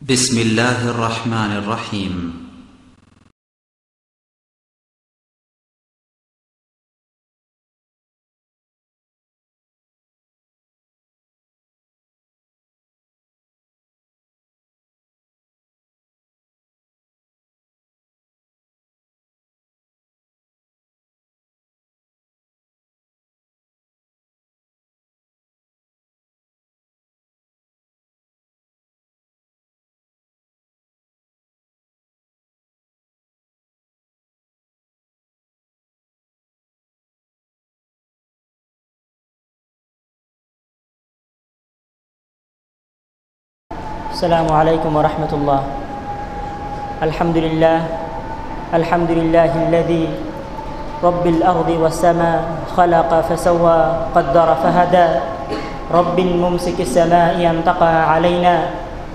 بسم الله الرحمن الرحيم السلام عليكم ورحمة الله. الحمد لله الذي رب الأرض والسماء خلق فسوى قدر فهدى رب ممسك السماء أن تقع علينا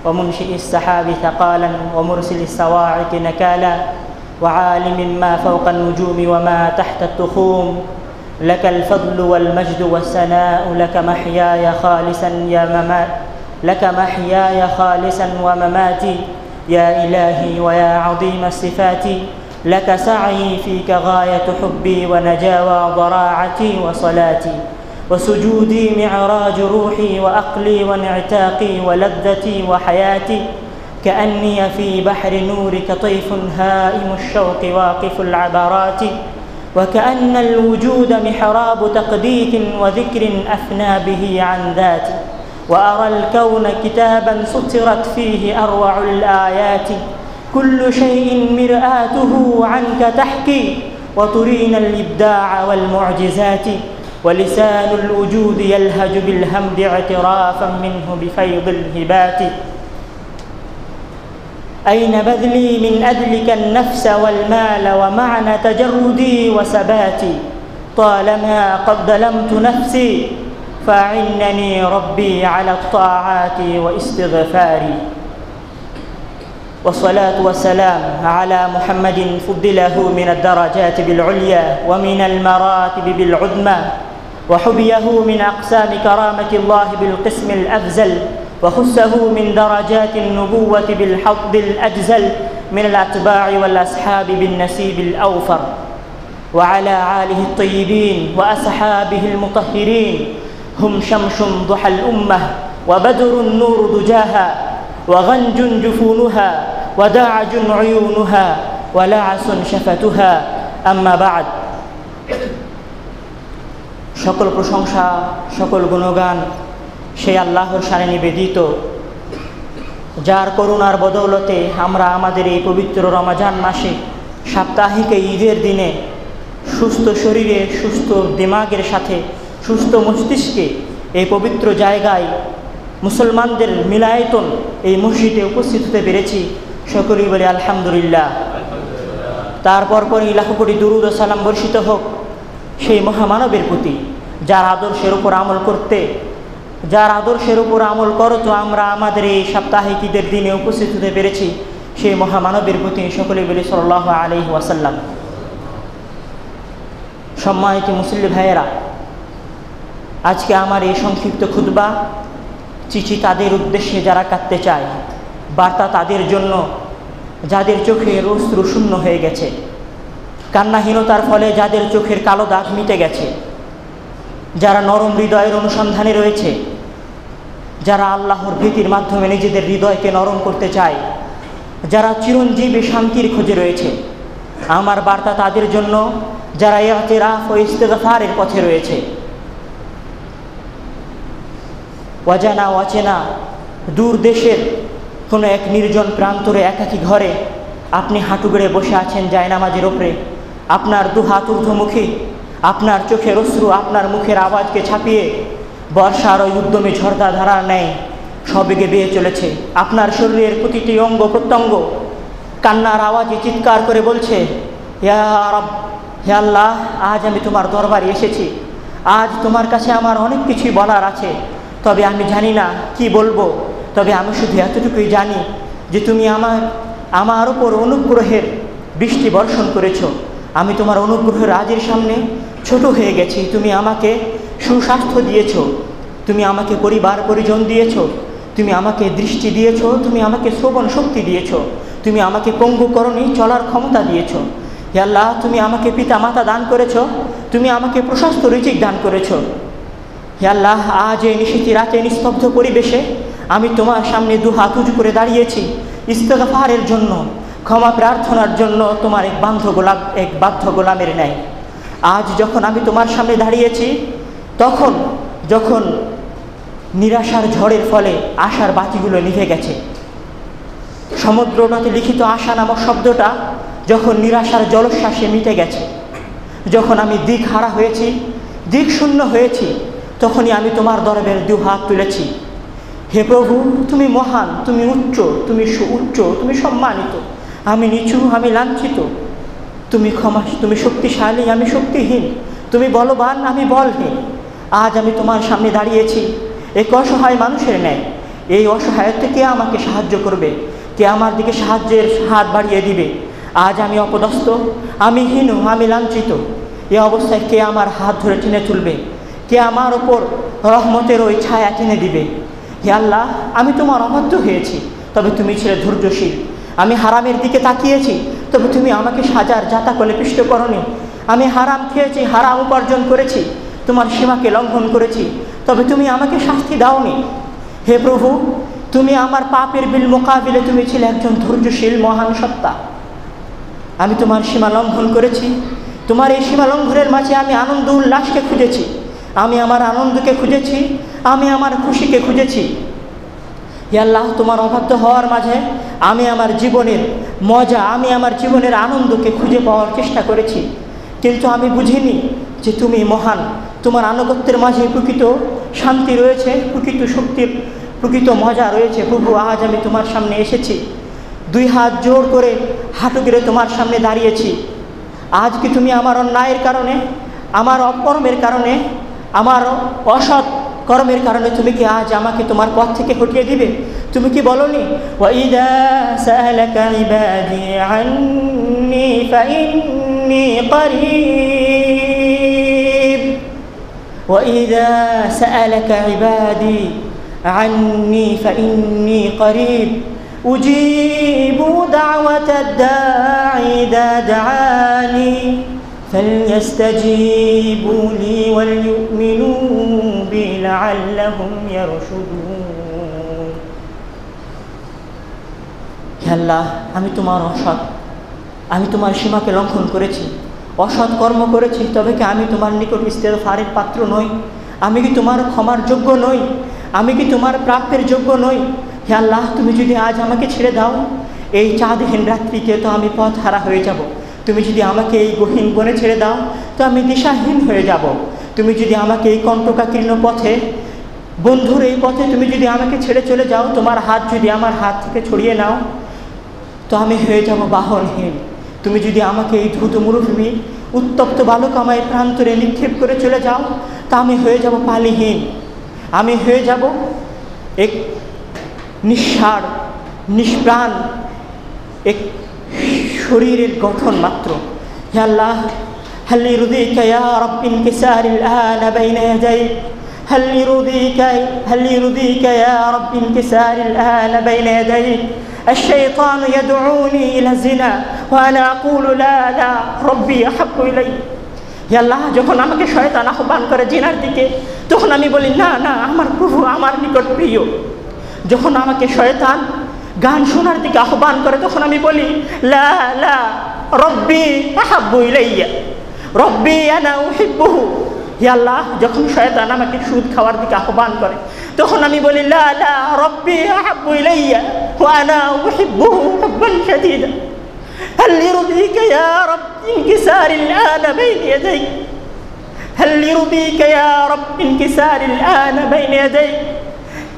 ومنشئ السحاب ثقالا ومرسل الصواعق نكالا وعالم ما فوق النجوم وما تحت التخوم لك الفضل والمجد والثناء لك محياي خالصا ومماتي يا إلهي ويا عظيم الصفات لك سعي فيك غاية حبي ونجاوى ضراعتي وصلاتي وسجودي معراج روحي وأقلي وانعتاقي ولذتي وحياتي كأني في بحر نورك طيف هائم الشوق واقف العبرات وكأن الوجود محراب تقديس وذكر أثنى به عن ذاتي وأرى الكون كتابا سطرت فيه أروع الآيات كل شيء مرآته عنك تحكي وترينا الإبداع والمعجزات ولسان الوجود يلهج بالحمد اعترافا منه بفيض الهبات أين بذلي من أدلك النفس والمال ومعنى تجردي وثباتي طالما قد ظلمت نفسي فأعني ربي على الطاعات واستغفاري والصلاة والسلام على محمد فضله من الدرجات بالعليا ومن المراتب بالعظمى وحبيه من أقسام كرامة الله بالقسم الأفزل وخصه من درجات النبوة بالحظ الأجزل من الأتباع والأصحاب بالنسيب الأوفر وعلى آله الطيبين وأصحابه المطهرين هم شمس ضحى الأمة وبدر النور دجاها وغنج جفونها وداعج عيونها ولعس شفتها أما بعد সকল প্রশংসা সকল গুণগান সেই আল্লাহর শানে নিবেদিত যার করুণার বদৌলতে আমরা আমাদের এই পবিত্র রমজান মাসে সাপ্তাহিক ঈদের দিনে সুস্থ শরীরে সুস্থ দিমাগের সাথে সুস্থ মস্তিষ্কে এই পবিত্র জায়গায় মুসলমানদের মিলায়তন এই মসজিদে উপস্থিত হতে পেরেছি। সকলেই বলে আলহামদুলিল্লাহ। তারপর লাখো কোটি দুরূদ ও সালাম বর্ষিত হোক সেই মহামানবের প্রতি যার আদর্শের উপর আমল করতো আমরা আমাদের এই সাপ্তাহিক ঈদের দিনে উপস্থিত হতে পেরেছি সেই মহামানবের প্রতি সকলেই বলে সাল্লাল্লাহু আলাইহি ওয়াসাল্লাম। সম্মানিত মুসলিম ভাইয়েরা, আজকে আমার এই সংক্ষিপ্ত খুতবা চিঠি তাদের উদ্দেশ্যে যারা কাঁদতে চায়, বার্তা তাদের জন্য যাদের চোখের অশ্রু শূন্য হয়ে গেছে, কান্নাহীনতার ফলে যাদের চোখের কালো দাগ মিটে গেছে, যারা নরম হৃদয়ের অনুসন্ধানে রয়েছে, যারা আল্লাহর ভীতির মাধ্যমে নিজেদের হৃদয়কে নরম করতে চায়, যারা চিরঞ্জীবী শান্তির খোঁজে রয়েছে। আমার বার্তা তাদের জন্য যারা ইতিরাফ ও ইস্তিগফারের পথে রয়েছে। অজানা অচেনা দূর দেশের কোনো এক নির্জন প্রান্তরে একাকী ঘরে আপনি হাঁটু গেড়ে বসে আছেন জায়নামাজের ওপরে, আপনার দুহাত ঊর্ধ্বমুখী, আপনার চোখের অশ্রু আপনার মুখের আওয়াজকে ছাপিয়ে বর্ষার ওই উদ্যমী ঝর্দা ধারার ন্যায় সবেগে বেয়ে চলেছে। আপনার শরীরের প্রতিটি অঙ্গ প্রত্যঙ্গ কান্নার আওয়াজে চিৎকার করে বলছে, ইয়া রব, হে আল্লাহ, আজ আমি তোমার দরবারে এসেছি, আজ তোমার কাছে আমার অনেক কিছুই বলার আছে, তবে আমি জানি না কি বলবো। তবে আমি শুধু এতটুকুই জানি যে তুমি আমার উপর অনুগ্রহের বৃষ্টি বর্ষণ করেছ। আমি তোমার অনুগ্রহের রাজের সামনে ছোট হয়ে গেছি। তুমি আমাকে সুস্বাস্থ্য দিয়েছ, তুমি আমাকে পরিবার পরিজন দিয়েছ, তুমি আমাকে দৃষ্টি দিয়েছো, তুমি আমাকে শ্রবণ শক্তি দিয়েছো, তুমি আমাকে পঙ্গু করণী চলার ক্ষমতা দিয়েছো। হে আল্লাহ, তুমি আমাকে পিতা মাতা দান করেছো, তুমি আমাকে প্রশস্ত রিজিক দান করেছো। হে আল্লাহ, আজ এই নিশীথি রাতে নিস্তব্ধ পরিবেশে আমি তোমার সামনে দু হাত উঁচু করে দাঁড়িয়েছি ইস্তেগফারের জন্য, ক্ষমা প্রার্থনার জন্য, তোমার এক বাধ্য গোলামের ন্যায়। আজ যখন আমি তোমার সামনে দাঁড়িয়েছি, যখন নিরাশার ঝড়ের ফলে আশার বাতিগুলো নিভে গেছে, সমুদ্রটাতে লিখিত আশা নামক শব্দটা যখন নিরাশার জলোচ্ছ্বাসে মিটে গেছে, যখন আমি দিক হারা হয়েছি, দিক শূন্য হয়েছি, তখনই আমি তোমার দরবারে দু হাত তুলেছি। হে প্রভু, তুমি মহান, তুমি উচ্চ, তুমি সুউচ্চ, তুমি সম্মানিত, আমি নিচু, আমি লাঞ্ছিত। তুমি শক্তিশালী, আমি শক্তিহীন, তুমি বলবান, আমি বলহীন। আজ আমি তোমার সামনে দাঁড়িয়েছি এক অসহায় মানুষের ন্যায়। এই অসহায়ত্বে কে আমাকে সাহায্য করবে? কে আমার দিকে সাহায্যের হাত বাড়িয়ে দিবে? আজ আমি অপদস্থ, আমি হীন, আমি লাঞ্ছিত। এ অবস্থায় কে আমার হাত ধরে টেনে তুলবে? কে আমার ওপর রহমতের ওই ছায়া টেনে দিবে? হে আল্লাহ, আমি তোমার অবাধ্য হয়েছি, তবে তুমি ছিলে ধৈর্যশীল। আমি হারামের দিকে তাকিয়েছি, তবে তুমি আমাকে সাজার যাতা করে পিষ্ট করনি। আমি হারাম খেয়েছি, হারাম উপার্জন করেছি, তোমার সীমাকে লঙ্ঘন করেছি, তবে তুমি আমাকে শাস্তি দাওনি। হে প্রভু, তুমি আমার পাপের বিল মোকাবিলে তুমি ছিলে একজন ধৈর্যশীল মহান সত্তা। আমি তোমার সীমা লঙ্ঘন করেছি, তোমার এই সীমা লঙ্ঘনের মাঝে আমি আনন্দ উল্লাসকে খুঁজেছি, আমি আমার আনন্দকে খুঁজেছি, আমি আমার খুশিকে খুঁজেছি। হে আল্লাহ, তোমার অবাধ্য হওয়ার মাঝে আমি আমার জীবনের মজা, আমি আমার জীবনের আনন্দকে খুঁজে পাওয়ার চেষ্টা করেছি, কিন্তু আমি বুঝিনি যে তুমি মহান। তোমার আনুগত্যের মাঝে প্রকৃত শান্তি রয়েছে, প্রকৃত শক্তির প্রকৃত মজা রয়েছে। প্রভু, আজ আমি তোমার সামনে এসেছি, দুই হাত জোর করে হাঁটু গেড়ে তোমার সামনে দাঁড়িয়েছি। আজ কি তুমি আমার অন্যায়ের কারণে, আমার অকর্মের কারণে, আমার অসৎ কর্মের কারণে তুমি কি আজ আমাকে তোমার পথ থেকে হটিয়ে দিবে? তুমি কি বলনি, ওয়াইদা সাআলাকা ইবাদি আন্নী ফাইন্নী করিব, ওয়াইদা সাআলাকা ইবাদি আন্নী ফাইন্নী করিব উজিবু দাওয়াতাদ দাঈ ইযা দাআনি فليستجيبوا لي وليؤمنوا بي لعلهم يرشدون। হে আল্লাহ, আমি তোমার অসৎ, আমি তোমার সীমাকে লঙ্ঘন করেছি, অসৎ কর্ম করেছি, তবে কি আমি তোমার নিকট ইস্তেগফারের পাত্র নই? আমি কি তোমার ক্ষমার যোগ্য নই? আমি কি তোমার প্রাপ্যের যোগ্য নই? হে আল্লাহ, তুমি যদি আজ আমাকে ছেড়ে দাও, এই চাঁদহীন রাত্রিতে তো আমি পথ হারা হয়ে যাব। তুমি যদি আমাকে এই গহীন বনে ছেড়ে দাও, তো আমি দিশাহীন হয়ে যাব। তুমি যদি আমাকে এই কণ্টকাকীর্ণ পথে, বন্ধুর এই পথে তুমি যদি আমাকে ছেড়ে চলে যাও, তোমার হাত যদি আমার হাত থেকে ছড়িয়ে নাও, তো আমি হয়ে যাব বাহনহীন। তুমি যদি আমাকে এই দ্রুত মরুভূমি উত্তপ্ত বালুকাময় প্রান্তরে নিক্ষেপ করে চলে যাও, তা আমি হয়ে যাব পালিহীন। আমি হয়ে যাব এক নিঃসার, নিষ্প্রাণ এক শরীরের গঠন মাত্র। হে আল্লাহ, هل يرضيك يا رب انكسار الآن بين يديك؟ هل يرضيك يا رب انكسار الآن بين يديك؟ الشيطان يدعوني إلى الزنا وأنا أقول لا لا ربي أحب إلي। হে আল্লাহ, যখন আমাকে শয়তান আহ্বান করে জিনার দিকে, তখন আমি বলি না না, আমার প্রভু আমার নিকট প্রিয়। যখন আমাকে শয়তান গান শোনার দিকে আহ্বান করে, তখন আমি বলি লা লা রব্বি আহাব্বু ইলাইয়া, রব্বি আনা উহিব্বুহু। হে আল্লাহ, যখন শয়তান আমাকে সুদ খাওয়ার দিকে আহ্বান করে, তখন আমি বলি লা লা রব্বি আহাব্বু ইলাইয়া ওয়া আনা উহিব্বুহু হুব্বান শাদীদা। هل يرضيك يا رب انكسار الآن بين يديك؟ هل يرضيك يا رب انكسار الآن بين يديك؟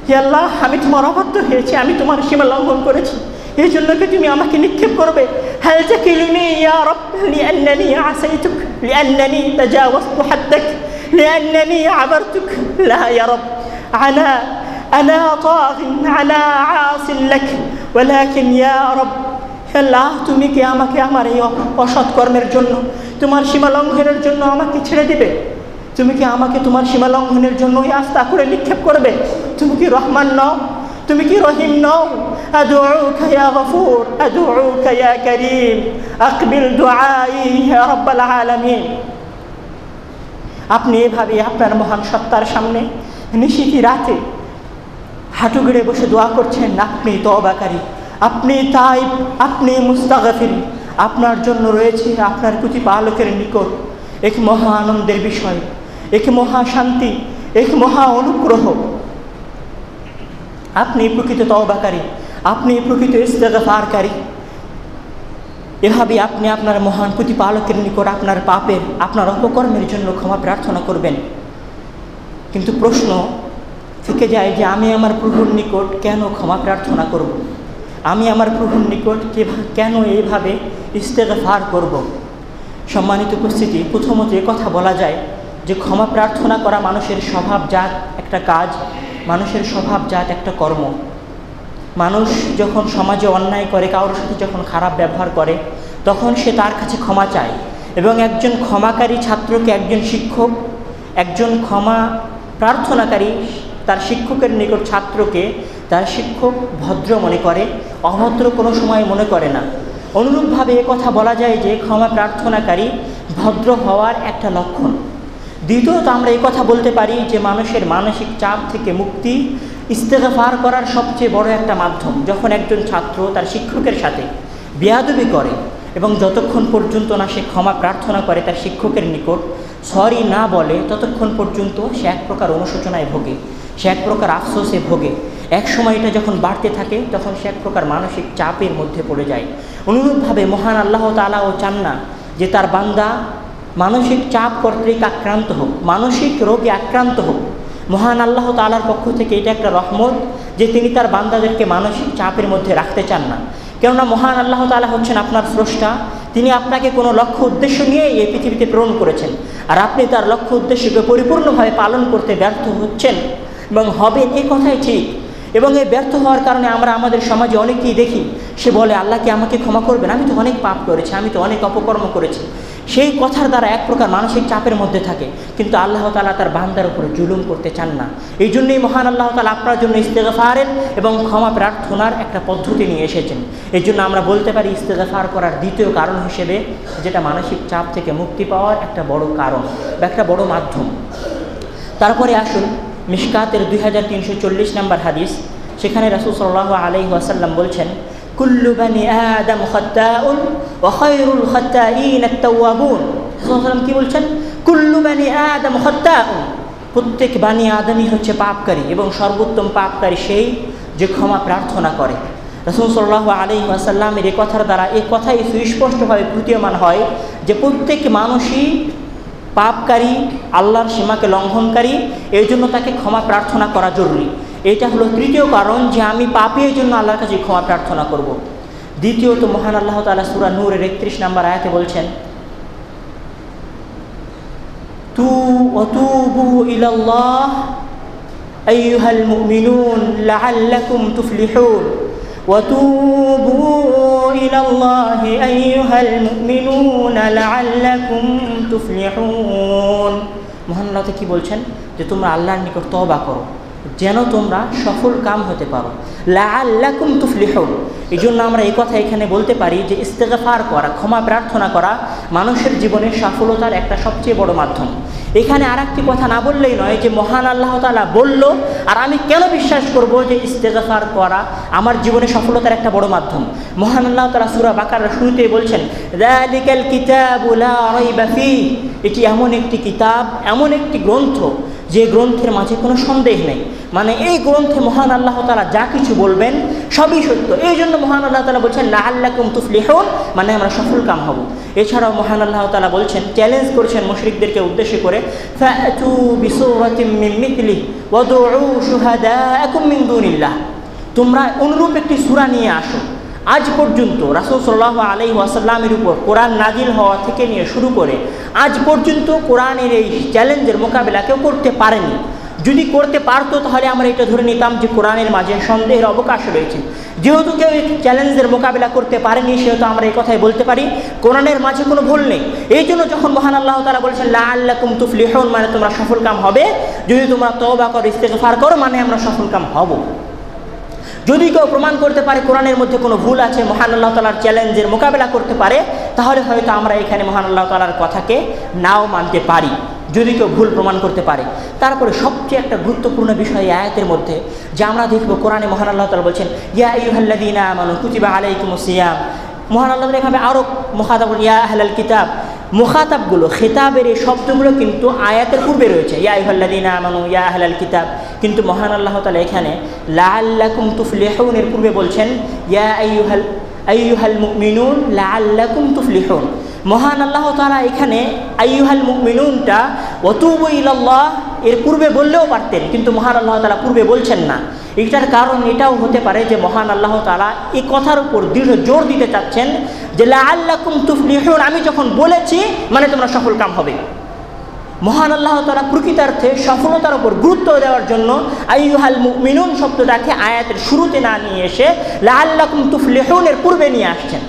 হে আল্লাহ, আমি তোমার অবাধ্য হয়েছি, আমি তোমার সীমা লঙ্ঘন করেছি, এই জন্য কি তুমি আমাকে নিক্ষেপ করবে? هل تكلني يا رب لأنني عصيتك لأنني تجاوزت حدك لأنني عبرتك؟ لا يا رب، أنا طاغ أنا عاص لك ولكن يا رب। হে আল্লাহ, তুমি কি আমাকে আমার এই অসৎ কর্মের জন্য, তোমার সীমা লঙ্ঘনের জন্য আমাকে ছেড়ে দিবে? তুমি কি আমাকে তোমার সীমা লঙ্ঘনের জন্য আস্থা করে নিক্ষেপ করবে? তুমি কি রহমান নও? তুমি কি রহিম নও? আদউকা ইয়া গফুর, আদউকা ইয়া করিম, আকবিল দুআই ইয়া রাব্বাল আলামিন। আপনি এভাবে আপনার মহান সত্তার সামনে নিশিতি রাতে হাঁটু গেড়ে বসে দোয়া করছেন। আপনি তওবাকারী, আপনি তাইব, আপনি মুস্তাগফির। আপনার জন্য রয়েছে আপনার প্রতিপালকের নিকট এক মহা আনন্দের বিষয়, এক মহা শান্তি, এক মহা অনুগ্রহ। আপনি প্রকৃত তওবাকারী, আপনি প্রকৃত ইস্তেগফারকারী। এভাবে আপনি আপনার মহান প্রতিপালকের নিকট আপনার পাপের, আপনার অপকর্মের জন্য ক্ষমা প্রার্থনা করবেন। কিন্তু প্রশ্ন থেকে যায় যে আমি আমার প্রভুর নিকট কেন ক্ষমা প্রার্থনা করব? আমি আমার প্রভুর নিকট কেন এইভাবে ইস্তেগফার করব? সম্মানিত উপস্থিতি, প্রথমত কথা বলা যায় যে ক্ষমা প্রার্থনা করা মানুষের স্বভাবজাত একটা কাজ, মানুষের স্বভাবজাত একটা কর্ম। মানুষ যখন সমাজে অন্যায় করে, কারোর সাথে যখন খারাপ ব্যবহার করে, তখন সে তার কাছে ক্ষমা চায়। এবং একজন ক্ষমাকারী ছাত্রকে একজন শিক্ষক, একজন ক্ষমা প্রার্থনাকারী তার শিক্ষকের নিকট ছাত্রকে তার শিক্ষক ভদ্র মনে করে, অভদ্র কোনো সময় মনে করে না। অনুরূপভাবে কথা বলা যায় যে ক্ষমা প্রার্থনাকারী ভদ্র হওয়ার একটা লক্ষণ। দ্বিতীয়ত আমরা এই কথা বলতে পারি যে মানুষের মানসিক চাপ থেকে মুক্তি ইস্তেগফার করার সবচেয়ে বড় একটা মাধ্যম। যখন একজন ছাত্র তার শিক্ষকের সাথে বেয়াদবি করে এবং যতক্ষণ পর্যন্ত না সে ক্ষমা প্রার্থনা করে তার শিক্ষকের নিকট, সরি না বলে, ততক্ষণ পর্যন্ত সে এক প্রকার অনুশোচনায় ভোগে, সে এক প্রকার আফসোসে ভোগে। এক সময় এটা যখন বাড়তে থাকে তখন সে এক প্রকার মানসিক চাপের মধ্যে পড়ে যায়। অনুরূপভাবে মহান আল্লাহ তাআলাও চান না যে তার বান্দা মানসিক চাপ কর্তৃক আক্রান্ত হোক, মানসিক রোগে আক্রান্ত হোক। মহান আল্লাহ তাআলার পক্ষ থেকে এটা একটা রহমত যে তিনি তার বান্দাদেরকে মানসিক চাপের মধ্যে রাখতে চান না। কেননা মহান আল্লাহ তাআলা হচ্ছেন আপনার স্রষ্টা, তিনি আপনাকে কোনো লক্ষ্য উদ্দেশ্য নিয়ে এই পৃথিবীতে প্রেরণ করেছেন, আর আপনি তার লক্ষ্য উদ্দেশ্যকে পরিপূর্ণভাবে পালন করতে ব্যর্থ হচ্ছেন এবং হবেন, এই কথাই ঠিক। এবং এই ব্যর্থ হওয়ার কারণে আমরা আমাদের সমাজে অনেকেই দেখি, সে বলে আল্লাহ কি আমাকে ক্ষমা করবেন, আমি তো অনেক পাপ করেছি, আমি তো অনেক অপকর্ম করেছি। সেই কথার দ্বারা এক প্রকার মানসিক চাপের মধ্যে থাকে, কিন্তু আল্লাহ তাআলা তার বান্দার উপরে জুলুম করতে চান না। এই জন্যই মহান আল্লাহ তাআলা আপনার জন্য ইস্তেগফারের এবং ক্ষমা প্রার্থনার একটা পদ্ধতি নিয়ে এসেছেন। এই জন্য আমরা বলতে পারি ইস্তেগফার করার দ্বিতীয় কারণ হিসেবে, যেটা মানসিক চাপ থেকে মুক্তি পাওয়ার একটা বড় কারণ বা একটা বড় মাধ্যম। তারপরে আসুন মিশকাতের 2340 নম্বর হাদিস, সেখানে রাসূল সাল্লাল্লাহু আলাইহি ওয়াসাল্লাম বলছেন, কুল্লু বানি আদম খাত্তাউন ওয়া খায়রুল খাত্তাইন আত-তাওয়াবুন। রাসূল সাল্লাল্লাহু আলাইহি ওয়াসাল্লাম কি বলছেন? কুল্লু বানি আদম খাত্তাউন, প্রত্যেক বানি আদমই হচ্ছে পাপকারী এবং সর্বোত্তম পাপকারী সেই যে ক্ষমা প্রার্থনা করে। রাসূল সাল্লাল্লাহু আলাইহি ওয়াসাল্লামের এই কথার দ্বারা এই কথাই সুস্পষ্টভাবে প্রতীয়মান হয় যে প্রত্যেক মানুষই পাপকারী, আল্লাহর সীমাকে লঙ্ঘনকারী, এই জন্য তাকে ক্ষমা প্রার্থনা করা জরুরি। এটা হলো তৃতীয় কারণ যে আমি পাপের জন্য আল্লাহর কাছে ক্ষমা প্রার্থনা করব। দ্বিতীয়ত মহান আল্লাহ তাআলা সূরা নূরের 31 নম্বর আয়াতে বলছেন, তুবু ইলাল্লাহ আইয়ুহাল মুমিনুন লাআল্লাকুম তুফলিহুন وتوبوا إلى الله أيها المؤمنون لعلكم تفلحون। মহান আল্লাহ কি বলছেন? যে তোমরা আল্লাহর নিকট তওবা করো যেন তোমরা সফল কাম হতে পারো। লাআল্লাকুম তুফলিহুন, এই জন্য আমরা এই কথা এখানে বলতে পারি যে ইস্তেগফার করা, ক্ষমা প্রার্থনা করা মানুষের জীবনের সফলতার একটা সবচেয়ে বড় মাধ্যম। এখানে আর একটি কথা না বললেই নয় যে মহান আল্লাহ তাআলা বলল, আর আমি কেন বিশ্বাস করব যে ইস্তেগফার করা আমার জীবনে সফলতার একটা বড় মাধ্যম। মহান আল্লাহ তাআলা সূরা বাকারার শুরুতেই বলছেন, যালিকাল কিতাবু লা রাইবা ফীহ, এটি এমন একটি কিতাব, এমন একটি গ্রন্থ যে গ্রন্থের মাঝে কোনো সন্দেহ নেই। মানে এই গ্রন্থে মহান আল্লাহ তাআলা যা কিছু বলবেন সবই সত্য। এই জন্য মহান আল্লাহ তাআলা বলছেন লাআল্লাকুম তুফলিহুন, মানে আমরা সফল কাম হব। এছাড়াও মহান আল্লাহ তাআলা বলছেন, চ্যালেঞ্জ করছেন মুশরিকদেরকে উদ্দেশ্য করে, ফাতু বিসূরাতিম মিন মিথলিহি ওয়াদউ শুহাদাআকুম মিন দুনিল্লাহ, তোমরা অনুরূপ একটি সূরা নিয়ে আসো। আজ পর্যন্ত রাসূল সাল্লাল্লাহু আলাইহি ওয়াসাল্লামের উপর কোরআন নাজিল হওয়া থেকে নিয়ে শুরু করে আজ পর্যন্ত কোরআনের এই চ্যালেঞ্জের মোকাবিলা কেউ করতে পারেনি। যদি করতে পারতো তাহলে আমরা এটা ধরে নিতাম যে কোরআনের মাঝে সন্দেহের অবকাশ রয়েছে। যেহেতু কেউ এই চ্যালেঞ্জের মোকাবিলা করতে পারেনি, সেহেতু আমরা এই কথাই বলতে পারি কোরআনের মাঝে কোনো ভুল নেই। এই জন্য যখন মহান আল্লাহ তাআলা বলছেন লাআল্লাকুম তুফলিহুন, মানে তোমরা সফল কাম হবে, যদি তোমরা তওবা করো, ইস্তেগফার করো, মানে আমরা সফল কাম হব। যদি কেউ প্রমাণ করতে পারে কোরআনের মধ্যে কোনো ভুল আছে, মহান আল্লাহ তাআলার চ্যালেঞ্জের মোকাবেলা করতে পারে, তাহলে হয়তো আমরা এখানে মহান আল্লাহ তাআলার কথাকে নাও মানতে পারি, যদি কেউ ভুল প্রমাণ করতে পারে। তারপরে সবচেয়ে একটা গুরুত্বপূর্ণ বিষয় এই আয়াতের মধ্যে যে আমরা দেখব, কোরআনে মহান আল্লাহ তাআলা বলছেন ইয়া আইয়ুহাল্লাযীনা আমানু কুতিবা আলাইকুমুস সিয়াম। মহান আল্লাহ এখানে আরও মুখাতাব ইয়া আহলাল কিতাব, মুখাতাবগুলো খেতাবের এই শব্দগুলো কিন্তু আয়াতের পূর্বে রয়েছে, ইয়া আইয়ুহাল্লাযীনা আমানু ইয়া আহলাল কিতাব, কিন্তু মহান আল্লাহ তাআলা এখানে লাআল্লাকুম তুফলিহুন এর পূর্বে বলছেন ইয়া আইয়ুহাল মুমিনুন লাআল্লাকুম তুফলিহুন। মহান আল্লাহ তাআলা এখানে আইয়ুহাল মুমিনুনটা ওয়াতুবু ইলাল্লাহ এর পূর্বে বললেও পারতেন, কিন্তু মহান আল্লাহ তাআলা পূর্বে বলছেন না। এটার কারণ এটাও হতে পারে যে মহান আল্লাহ তাআলা এই কথার উপর দৃঢ় জোর দিতে চাচ্ছেন যে লাআল্লাকুম তুফলিহুন, আমি যখন বলেছি মানে তোমরা সফল কাম হবে। মহান আল্লাহ তাআলা প্রকৃতার্থে সফলতার উপর গুরুত্ব দেওয়ার জন্য আইয়ুহাল মুমিনুন শব্দটাকে আয়াতের শুরুতে না নিয়ে এসে লাআল্লাকুম তুফলিহুন এর পূর্বে নিয়ে আসছেন।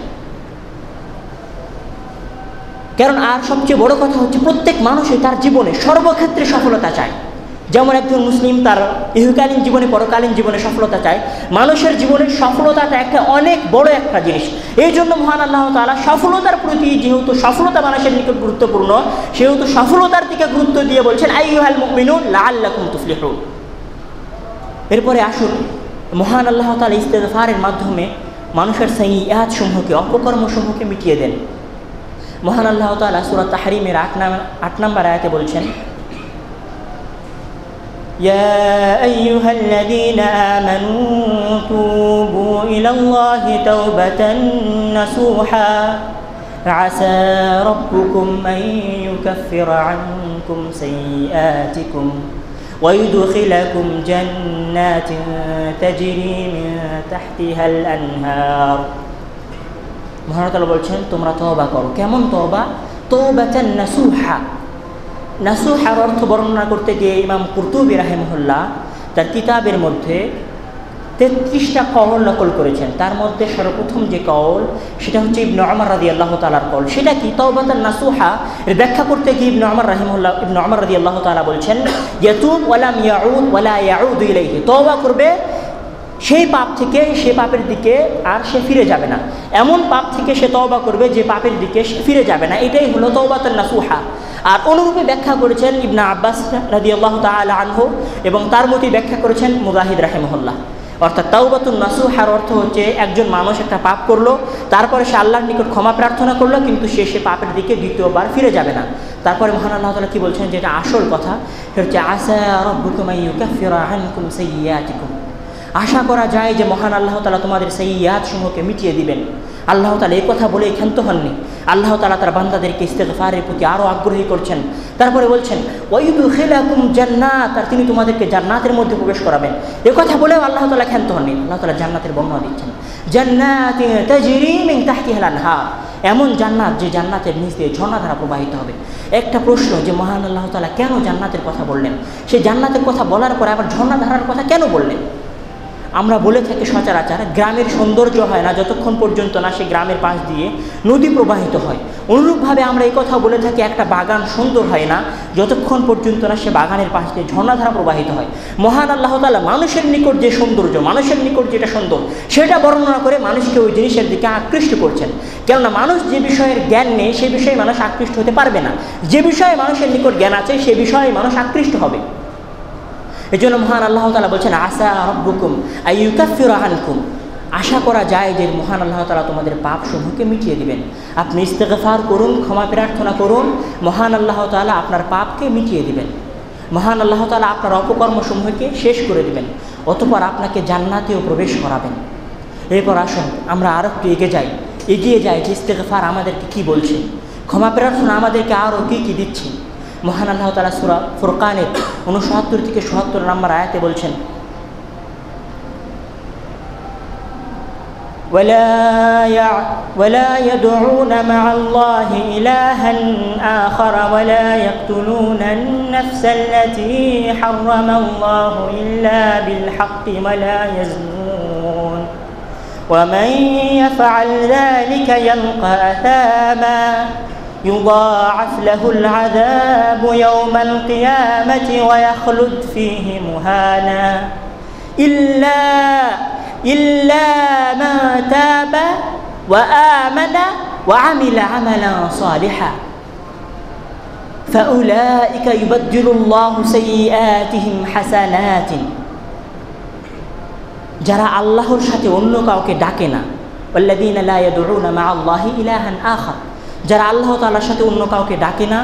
কারণ আর সবচেয়ে বড় কথা হচ্ছে প্রত্যেক মানুষই তার জীবনে সর্বক্ষেত্রে সফলতা চায়। যেমন একজন মুসলিম তার ইহকালীন জীবনে পরকালীন জীবনে সফলতা চায়, মানুষের জীবনের সফলতাটা একটা অনেক বড় একটা জিনিস। এই জন্য মহান আল্লাহ তাআলা সফলতার প্রতি, যেহেতু সফলতা মানুষের নিকট গুরুত্বপূর্ণ, সেহেতু সফলতার দিকে গুরুত্ব দিয়ে বলছেন আইয়ুহাল মুমিনুন লাআল্লাকুম তুফলিহুন। এরপরে আসুন মহান আল্লাহ তাআলা ইস্তিগফারের মাধ্যমে মানুষের সাইয়্যাত সমূহকে, অপকর্মসমূহকে মিটিয়ে দেন। মহান আল্লাহ তাআলা সূরা তাহরিমের ৮ নম্বর আয়াতে বলছেন ইয়া আইয়ুহাল্লাযীনা আমানু তুবু ইলাল্লাহি তাওবাতান নাসুহা আসা রাব্বুকুম আন ইউকাফিরা আনকুম সাইয়্যাতিকুম ওয়া ইউদখিলাকুম জান্নাতিন তাজরি মিন তাহতিহাল আনহার। মহান তাআলা বলছেন তোমরা তওবা করো। কেমন তওবা? তাওবাতান নাসুহা। নাসুহার অর্থ বর্ণনা করতে গিয়ে ইমাম কুরতুবী রাহিমাহুল্লাহ তার কিতাবের মধ্যে 33টা কওল নকল করেছেন। তার মধ্যে সর্বপ্রথম যে কওল সেটা হচ্ছে ইবনে উমর রাদিয়াল্লাহু তাআলার কওল। সেটা কি? তাওবাতান নাসুহা এর ব্যাখ্যা করতে গিয়ে ইবনে উমর রাদিয়াল্লাহু তাআলা বলছেন ইয়াতুব ওয়া লাম ইয়াউদ ওয়া লা ইয়াউদু ইলাইহি। তওবা করবে সেই পাপ থেকে, সে পাপের দিকে আর সে ফিরে যাবে না। এমন পাপ থেকে সে তওবা করবে যে পাপের দিকে সে ফিরে যাবে না। এটাই হলো তাওবাতুন নাসুহা। আর অনুরূপে ব্যাখ্যা করেছেন ইবনে আব্বাস রাদিয়াল্লাহু তাআলা আনহু এবং তার মতই ব্যাখ্যা করেছেন মুজাহিদ রাহিমাহুল্লাহ। অর্থাৎ তাওবাতুন নাসুহার অর্থ হচ্ছে একজন মানুষ একটা পাপ করলো, তারপরে সে আল্লাহর নিকট ক্ষমা প্রার্থনা করলো, কিন্তু সে পাপের দিকে দ্বিতীয়বার ফিরে যাবে না। তারপরে মহান আল্লাহ তাআলা কি বলছেন, যেটা আসল কথা, সেটা হচ্ছে আসা রাব্বুকুম আন ইউকাফিরা আনকুম সাইয়্যাতিকুম। আশা করা যায় যে মহান আল্লাহ তাআলা তোমাদের সাইয়্যাত সমূহকে মিটিয়ে দিবেন। আল্লাহ তাআলা এই কথা বলে ক্ষান্ত হননি। আল্লাহ তাআলা তার বান্দাদেরকে ইস্তিগফারের প্রতি আরও আগ্রহী করছেন। তারপরে বলছেন ওয়া ইউদখিলাকুম জান্নাত, আর তিনি তোমাদেরকে জান্নাতের মধ্যে প্রবেশ করাবেন। এই কথা বলেও আল্লাহ তাআলা ক্ষান্ত হননি। আল্লাহ তাআলা জান্নাতের বর্ণনা দিচ্ছেন, জান্নাতিন তাজরি মিন তাহতিহাল আনহার, এমন জান্নাত যে জান্নাতের নিচ দিয়ে ঝর্ণাধারা প্রবাহিত হবে। একটা প্রশ্ন যে মহান আল্লাহ তাআলা কেন জান্নাতের কথা বললেন? সেই জান্নাতের কথা বলার পরে আবার ঝর্ণাধারার কথা কেন বললেন? আমরা বলে থাকি সচরাচর গ্রামের সৌন্দর্য হয় না যতক্ষণ পর্যন্ত না সে গ্রামের পাশ দিয়ে নদী প্রবাহিত হয়। অনুরূপভাবে আমরা এই কথা বলে থাকি একটা বাগান সুন্দর হয় না যতক্ষণ পর্যন্ত না সে বাগানের পাশ দিয়ে ঝর্ণাধারা প্রবাহিত হয়। মহান আল্লাহ তাআলা মানুষের নিকট যে সৌন্দর্য, মানুষের নিকট যেটা সুন্দর, সেটা বর্ণনা করে মানুষকে ওই জিনিসের দিকে আকৃষ্ট করছেন। কেননা মানুষ যে বিষয়ের জ্ঞান নেই সে বিষয়ে মানুষ আকৃষ্ট হতে পারবে না। যে বিষয়ে মানুষের নিকট জ্ঞান আছে সে বিষয়ে মানুষ আকৃষ্ট হবে। এই জন্য মহান আল্লাহ তাআলা বলছেন আসা রাব্বুকুম আন ইউকাফিরা আনকুম, আশা করা যায় যে মহান আল্লাহ তাআলা তোমাদের পাপ সমূহকে মিটিয়ে দিবেন। আপনি ইস্তিগফার করুন, ক্ষমা প্রার্থনা করুন, মহান আল্লাহ তাআলা আপনার পাপকে মিটিয়ে দিবেন। মহান আল্লাহ তাআলা আপনার অপকর্মসমূহকে শেষ করে দিবেন, অতঃপর আপনাকে জান্নাতেও প্রবেশ করাবেন। এরপর আসুন আমরা আর একটু এগিয়ে যাই যে ইস্তিগফার আমাদেরকে কী বলছে, ক্ষমা প্রার্থনা আমাদেরকে আরও কী দিচ্ছে। মহান আল্লাহ তাআলা সূরা ফুরকানের 69 থেকে 77 নম্বর আয়াতে বলছেন ولا يدعون مع الله إلها آخر ولا يقتلون النفس التي حرم الله إلا بالحق ولا يزنون ومن يفعل ذلك يلقى أثاما يضاعف له العذاب يوم القيامة ويخلد فيه مهانا ইল্লা মা তাবা ওয়া আমানা ওয়া আমিলা আমালান সালিহা ফাউলাইকা ইউবাদদিলুল্লাহু সাইয়্যাতিহিম হাসানাতিন। যারা আল্লাহর সাথে অন্য কাউকে ডাকে না, ওয়াল্লাযীনা লা ইয়াদউনা মা'আল্লাহি ইলাহান আখার, যারা আল্লাহ তাআলার সাথে অন্য কাউকে ডাকে না,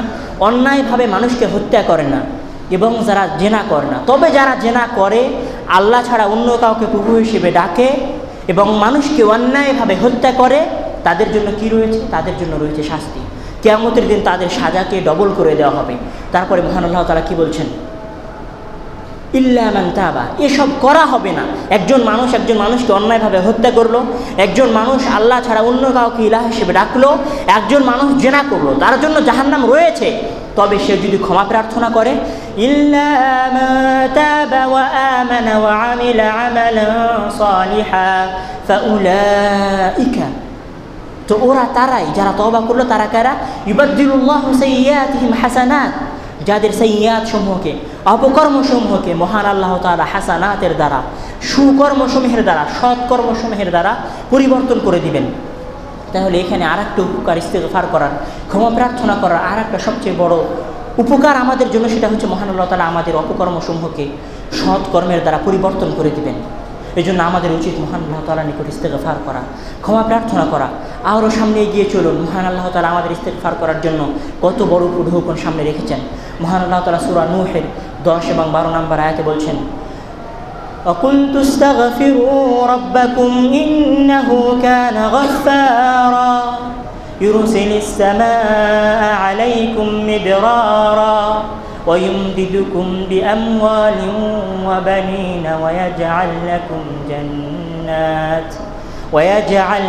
অন্যায়ভাবে মানুষকে হত্যা করে না এবং যারা জেনা করে না। তবে যারা জেনা করে, আল্লাহ ছাড়া অন্য কাউকে প্রভু হিসেবে ডাকে এবং মানুষকে অন্যায়ভাবে হত্যা করে, তাদের জন্য কি রয়েছে? তাদের জন্য রয়েছে শাস্তি। কিয়ামতের দিন তাদের সাজাকে ডবল করে দেওয়া হবে। তারপরে মহান আল্লাহ তাআলা কি বলছেন? ইল্লা মান তাবা, এসব করা হবে না। একজন মানুষকে অন্যায়ভাবে হত্যা করলো, একজন মানুষ আল্লাহ ছাড়া অন্য কাউকে ইলাহ হিসেবে ডাকলো, একজন মানুষ জেনা করলো, তার জন্য জাহান্নাম রয়েছে। তবে সে যদি ক্ষমা প্রার্থনা করে, ইল্লা মা তাবা ওয়া আমানা ওয়া আমিলা আমালান সালিহা ফাউলাইকা, তো ওরা তারাই যারা তওবা করলো, তারা কারা? ইউবাদদিলুল্লাহু সাইয়্যাতিহিম হাসানাত, যাদের সাইয়্যাত সমূহকে, অপকর্মসমূহকে মহান আল্লাহ তাআলা হাসানাতের দ্বারা, সুকর্মসমূহের দ্বারা, সৎকর্মসমূহের দ্বারা পরিবর্তন করে দিবেন। তাহলে এখানে আর একটা উপকার, ইস্তেগফার করার, ক্ষমা প্রার্থনা করার আর একটা সবচেয়ে বড় উপকার আমাদের জন্য, সেটা হচ্ছে মহান আল্লাহ তাআলা আমাদের অপকর্মসমূহকে সৎকর্মের দ্বারা পরিবর্তন করে দিবেন। এই জন্য আমাদের উচিত মহান আল্লাহ তাআলার নিকট ইস্তেগফার করা, ক্ষমা প্রার্থনা করা। আরও সামনে এগিয়ে চলুন। মহান আল্লাহ তাআলা আমাদের ইস্তেগফার করার জন্য কত বড় উপঢৌকন সামনে রেখেছেন। মহান আল্লাহ তাআলা সূরা নূহের 10 এবং 12 নম্বর আয়াতে বলছেন, وَقُلْتُ اسْتَغْفِرُوا رَبَّكُمْ إِنَّهُ كَانَ غَفَّارًا يُرْسِلِ السَّمَاءَ عَلَيْكُمْ مِدْرَارًا وَيُمْدِدْكُمْ بِأَمْوَالٍ وَبَنِينَ وَيَجْعَلْ لَكُمْ جَنَّاتٍ وَيَجْعَلْ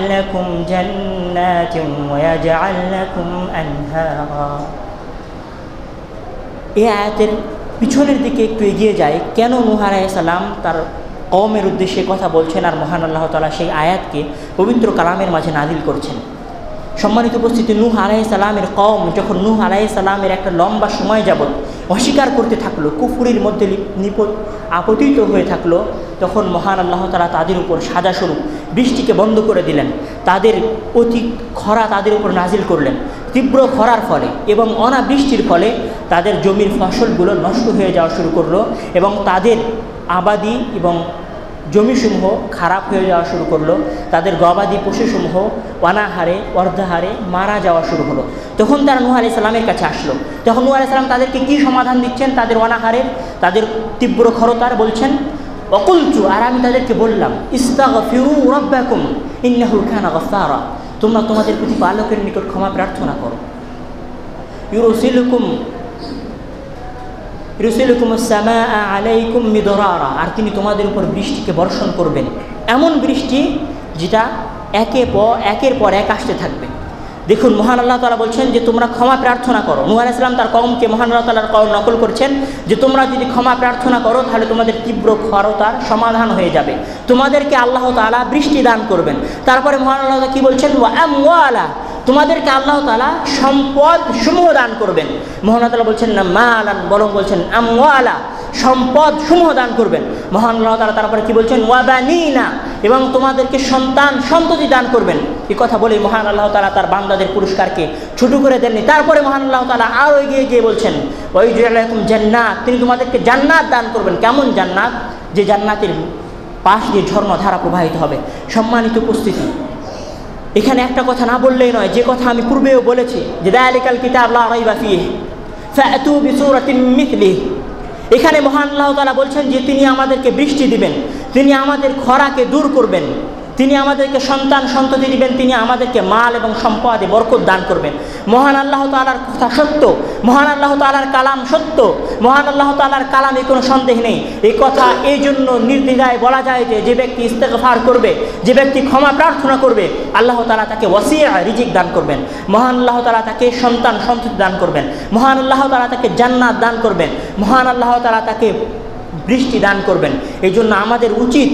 لَكُمْ أَنْهَارًا। এই আয়াতের পিছনের দিকে একটু এগিয়ে যায়, কেন নূহ আলাইহিস সালাম তার কওমের উদ্দেশ্যে কথা বলছেন আর মহান আল্লাহ তাআলা সেই আয়াতকে পবিত্র কালামের মাঝে নাজিল করছেন। সম্মানিত উপস্থিতি, নূহ আলাইহিস সালামের কওম যখন নূহ আলাইহিস সালামের একটা লম্বা সময় যাবত অস্বীকার করতে থাকলো, কুফরির মধ্যে আপতিত হয়ে থাকলো, তখন মহান আল্লাহ তাআলা তাদের উপর সাজাস্বরূপ বৃষ্টিকে বন্ধ করে দিলেন। তাদের অতি খরা তাদের উপর নাজিল করলেন। তীব্র খরার ফলে এবং অনাবৃষ্টির ফলে তাদের জমির ফসলগুলো নষ্ট হয়ে যাওয়া শুরু করলো এবং তাদের আবাদি এবং জমিসমূহ খারাপ হয়ে যাওয়া শুরু করলো। তাদের গবাদি পশুসমূহ অনাহারে অর্ধাহারে মারা যাওয়া শুরু হলো। তখন তারা নূহ আলাইহিস সালামের কাছে আসলো। তখন নূহ আলাইহিস সালাম তাদেরকে কি সমাধান দিচ্ছেন? তাদের অনাহারের, তাদের তীব্র খরতার বলছেন, ওয়াকুলতু, আর আমি তাদেরকে বললাম, ইস্তাগফিরু রাব্বাকুম ইন্নাহু কানা গাফফারা, তোমরা তোমাদের প্রতিপালকের নিকট ক্ষমা প্রার্থনা করো। ইউরসিলুকুমুস সামাআ আলাইকুম মিদরারা, আর তিনি তোমাদের উপর বৃষ্টিকে বর্ষণ করবেন, এমন বৃষ্টি যেটা একের পর এক আসতে থাকবে। দেখুন, মহান আল্লাহ তাআলা বলছেন যে তোমরা ক্ষমা প্রার্থনা করো। নূহ আলাইহিস সালাম তার কওমকে মহান আল্লাহ তাআলার কওল নকল করছেন যে তোমরা যদি ক্ষমা প্রার্থনা করো তাহলে তোমাদের তীব্র খরতার সমাধান হয়ে যাবে, তোমাদেরকে আল্লাহ তাআলা বৃষ্টি দান করবেন। তারপরে মহান আল্লাহ তাআলা কি বলছেন? ওয়া আমওয়ালা, তোমাদেরকে আল্লাহ তাআলা সম্পদ সমূহ দান করবেন। মহান আল্লাহ তাআলা বলছেন না মালান, বরং বলছেন আমওয়ালা, সম্পদ সমূহ দান করবেন। মহান আল্লাহ তাআলা তারপরে কি বলছেন? ওয়া বানিনা, এবং তোমাদেরকে সন্ততি দান করবেন। এই কথা বলে মহান আল্লাহ তাআলা তার বান্দাদের পুরস্কারকে ছোট করে দেননি। তারপরে মহান আল্লাহ তাআলা আরও এগিয়ে গিয়ে বলছেন, ওয়াইজআল লাকুম জান্নাত, তিনি তোমাদেরকে জান্নাত দান করবেন। কেমন জান্নাত? যে জান্নাতের পাশ দিয়ে ঝর্ণাধারা প্রবাহিত হবে। সম্মানিত উপস্থিতি, এখানে একটা কথা না বললেই নয়, যে কথা আমি পূর্বেও বলেছি যে যালিকাল কিতাব লা রাইবা ফীহি ফাতু বিসূরাতিন মিথলিহি। এখানে মহান আল্লাহ তাআলা বলছেন যে তিনি আমাদেরকে বৃষ্টি দিবেন, তিনি আমাদের খরাকে দূর করবেন, তিনি আমাদেরকে সন্ততি দিবেন, তিনি আমাদেরকে মাল এবং সম্পদে বরকত দান করবেন। মহান আল্লাহ তাআলার কথা সত্য, মহান আল্লাহ তাআলার কালাম সত্য, মহান আল্লাহ তাআলার কালামে কোনো সন্দেহ নেই। এই কথা এই জন্য নির্দ্বিধায় বলা যায় যে ব্যক্তি ইস্তেগফার করবে, যে ব্যক্তি ক্ষমা প্রার্থনা করবে, আল্লাহ তাআলা তাকে ওয়াসিআ রিজিক দান করবেন, মহান আল্লাহ তাআলা তাকে সন্ততি দান করবেন, মহান আল্লাহ তাআলা তাকে জান্নাত দান করবেন, মহান আল্লাহ তাআলা তাকে বৃষ্টি দান করবেন। এই জন্য আমাদের উচিত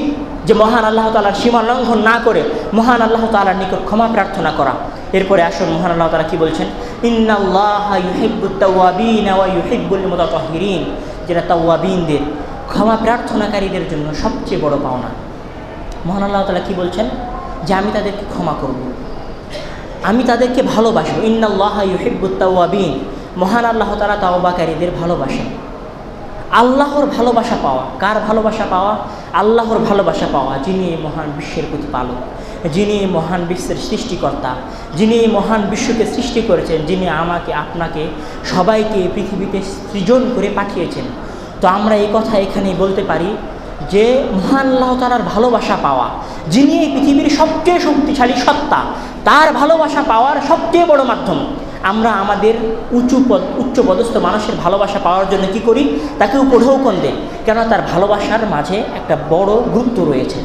যে মহান আল্লাহ তাআলার সীমা লঙ্ঘন না করে মহান আল্লাহ তাআলার নিকট ক্ষমা প্রার্থনা করা। এরপরে আসুন মহান আল্লাহ তাআলা কি বলছেন? ইন্নাল্লাহা ইউহিব্বুত তাওয়াবিনা ওয়া ইউহিব্বুল মুতাতাহহিরিন, যেটা তাওয়াবিনদের, ক্ষমা প্রার্থনাকারীদের জন্য সবচেয়ে বড় পাওনা। মহান আল্লাহ তাআলা কি বলছেন? যে আমি তাদেরকে ক্ষমা করব, আমি তাদেরকে ভালোবাসবো। ইন্নাল্লাহা ইউহিব্বুত তাওয়াবিন, মহান আল্লাহ তাআলা তাওবাকারীদের ভালোবাসেন। আল্লাহর ভালোবাসা পাওয়া, কার ভালোবাসা পাওয়া? আল্লাহর ভালোবাসা পাওয়া, যিনি এই মহান বিশ্বের প্রতিপালক, যিনি এই মহান বিশ্বের সৃষ্টিকর্তা, যিনি এই মহান বিশ্বকে সৃষ্টি করেছেন, যিনি আমাকে আপনাকে সবাইকে পৃথিবীতে সৃজন করে পাঠিয়েছেন। তো আমরা এই কথা এখানেই বলতে পারি যে মহান আল্লাহ তাআলার ভালোবাসা পাওয়া, যিনি এই পৃথিবীর সবচেয়ে শক্তিশালী সত্তা, তার ভালোবাসা পাওয়ার সবচেয়ে বড় মাধ্যম। আমরা আমাদের উচ্চপদস্থ মানুষের ভালোবাসা পাওয়ার জন্য কি করি? তাকে উপঢৌকন দেই, কেননা তার ভালোবাসার মাঝে একটা বড় গুরুত্ব রয়েছে।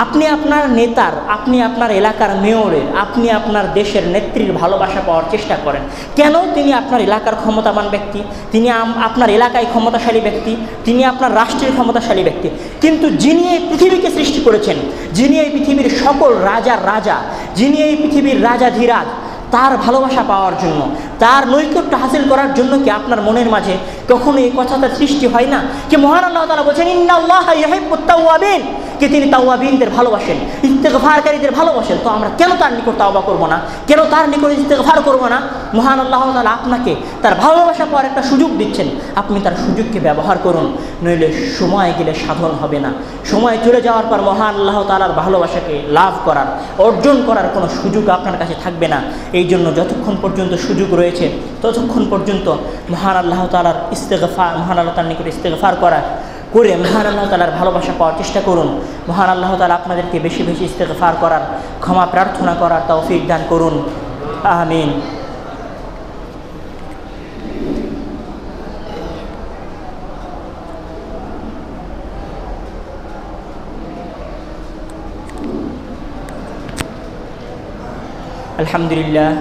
আপনি আপনার নেতার, আপনি আপনার এলাকার মেয়রের, আপনি আপনার দেশের নেত্রীর ভালোবাসা পাওয়ার চেষ্টা করেন। কেন? তিনি আপনার এলাকার ক্ষমতাবান ব্যক্তি, তিনি আপনার এলাকায় ক্ষমতাশালী ব্যক্তি, তিনি আপনার রাষ্ট্রের ক্ষমতাশালী ব্যক্তি। কিন্তু যিনি এই পৃথিবীকে সৃষ্টি করেছেন, যিনি এই পৃথিবীর সকল রাজার রাজা, যিনি এই পৃথিবীর রাজাধিরাজ, তার ভালোবাসা পাওয়ার জন্য, তার নৈকট্য হাসিল করার জন্য কি আপনার মনের মাঝে কখনো এই কথাটা সৃষ্টি হয় না? কি মহান আল্লাহ তাআলা বলেছেন ইন্নাল্লাহা ইউহিব্বুত তাওয়াবিন, কি তিনি তাওয়াবিনদের ভালোবাসেন, ইস্তেগফারকারীদের ভালোবাসেন। তো আমরা কেন তার নিকট তাওবা করব না? কেন তার নিকট ইস্তেগফার করব না? মহান আল্লাহ তাআলা আপনাকে তার ভালোবাসা পাওয়ার একটা সুযোগ দিচ্ছেন, আপনি তার সুযোগকে ব্যবহার করুন, নইলে সময় গেলে সাধন হবে না। সময় চলে যাওয়ার পর মহান আল্লাহ তাআলার ভালোবাসাকে লাভ করার, অর্জন করার কোনো সুযোগ আপনার কাছে থাকবে না। এই জন্য যতক্ষণ পর্যন্ত সুযোগ রয়েছে ততক্ষণ পর্যন্ত মহান আল্লাহ তাআলার ইস্তেগফার, মহান আল্লাহ তাআলার নিকট ইস্তেগফার করে মহান আল্লাহ তাআলার ভালোবাসা পাওয়ার চেষ্টা করুন। মহান আল্লাহ তাআলা আপনাদেরকে বেশি বেশি ইস্তেগফার করার, ক্ষমা প্রার্থনা করার তৌফিক দান করুন। আমিন। আলহামদুলিল্লাহ,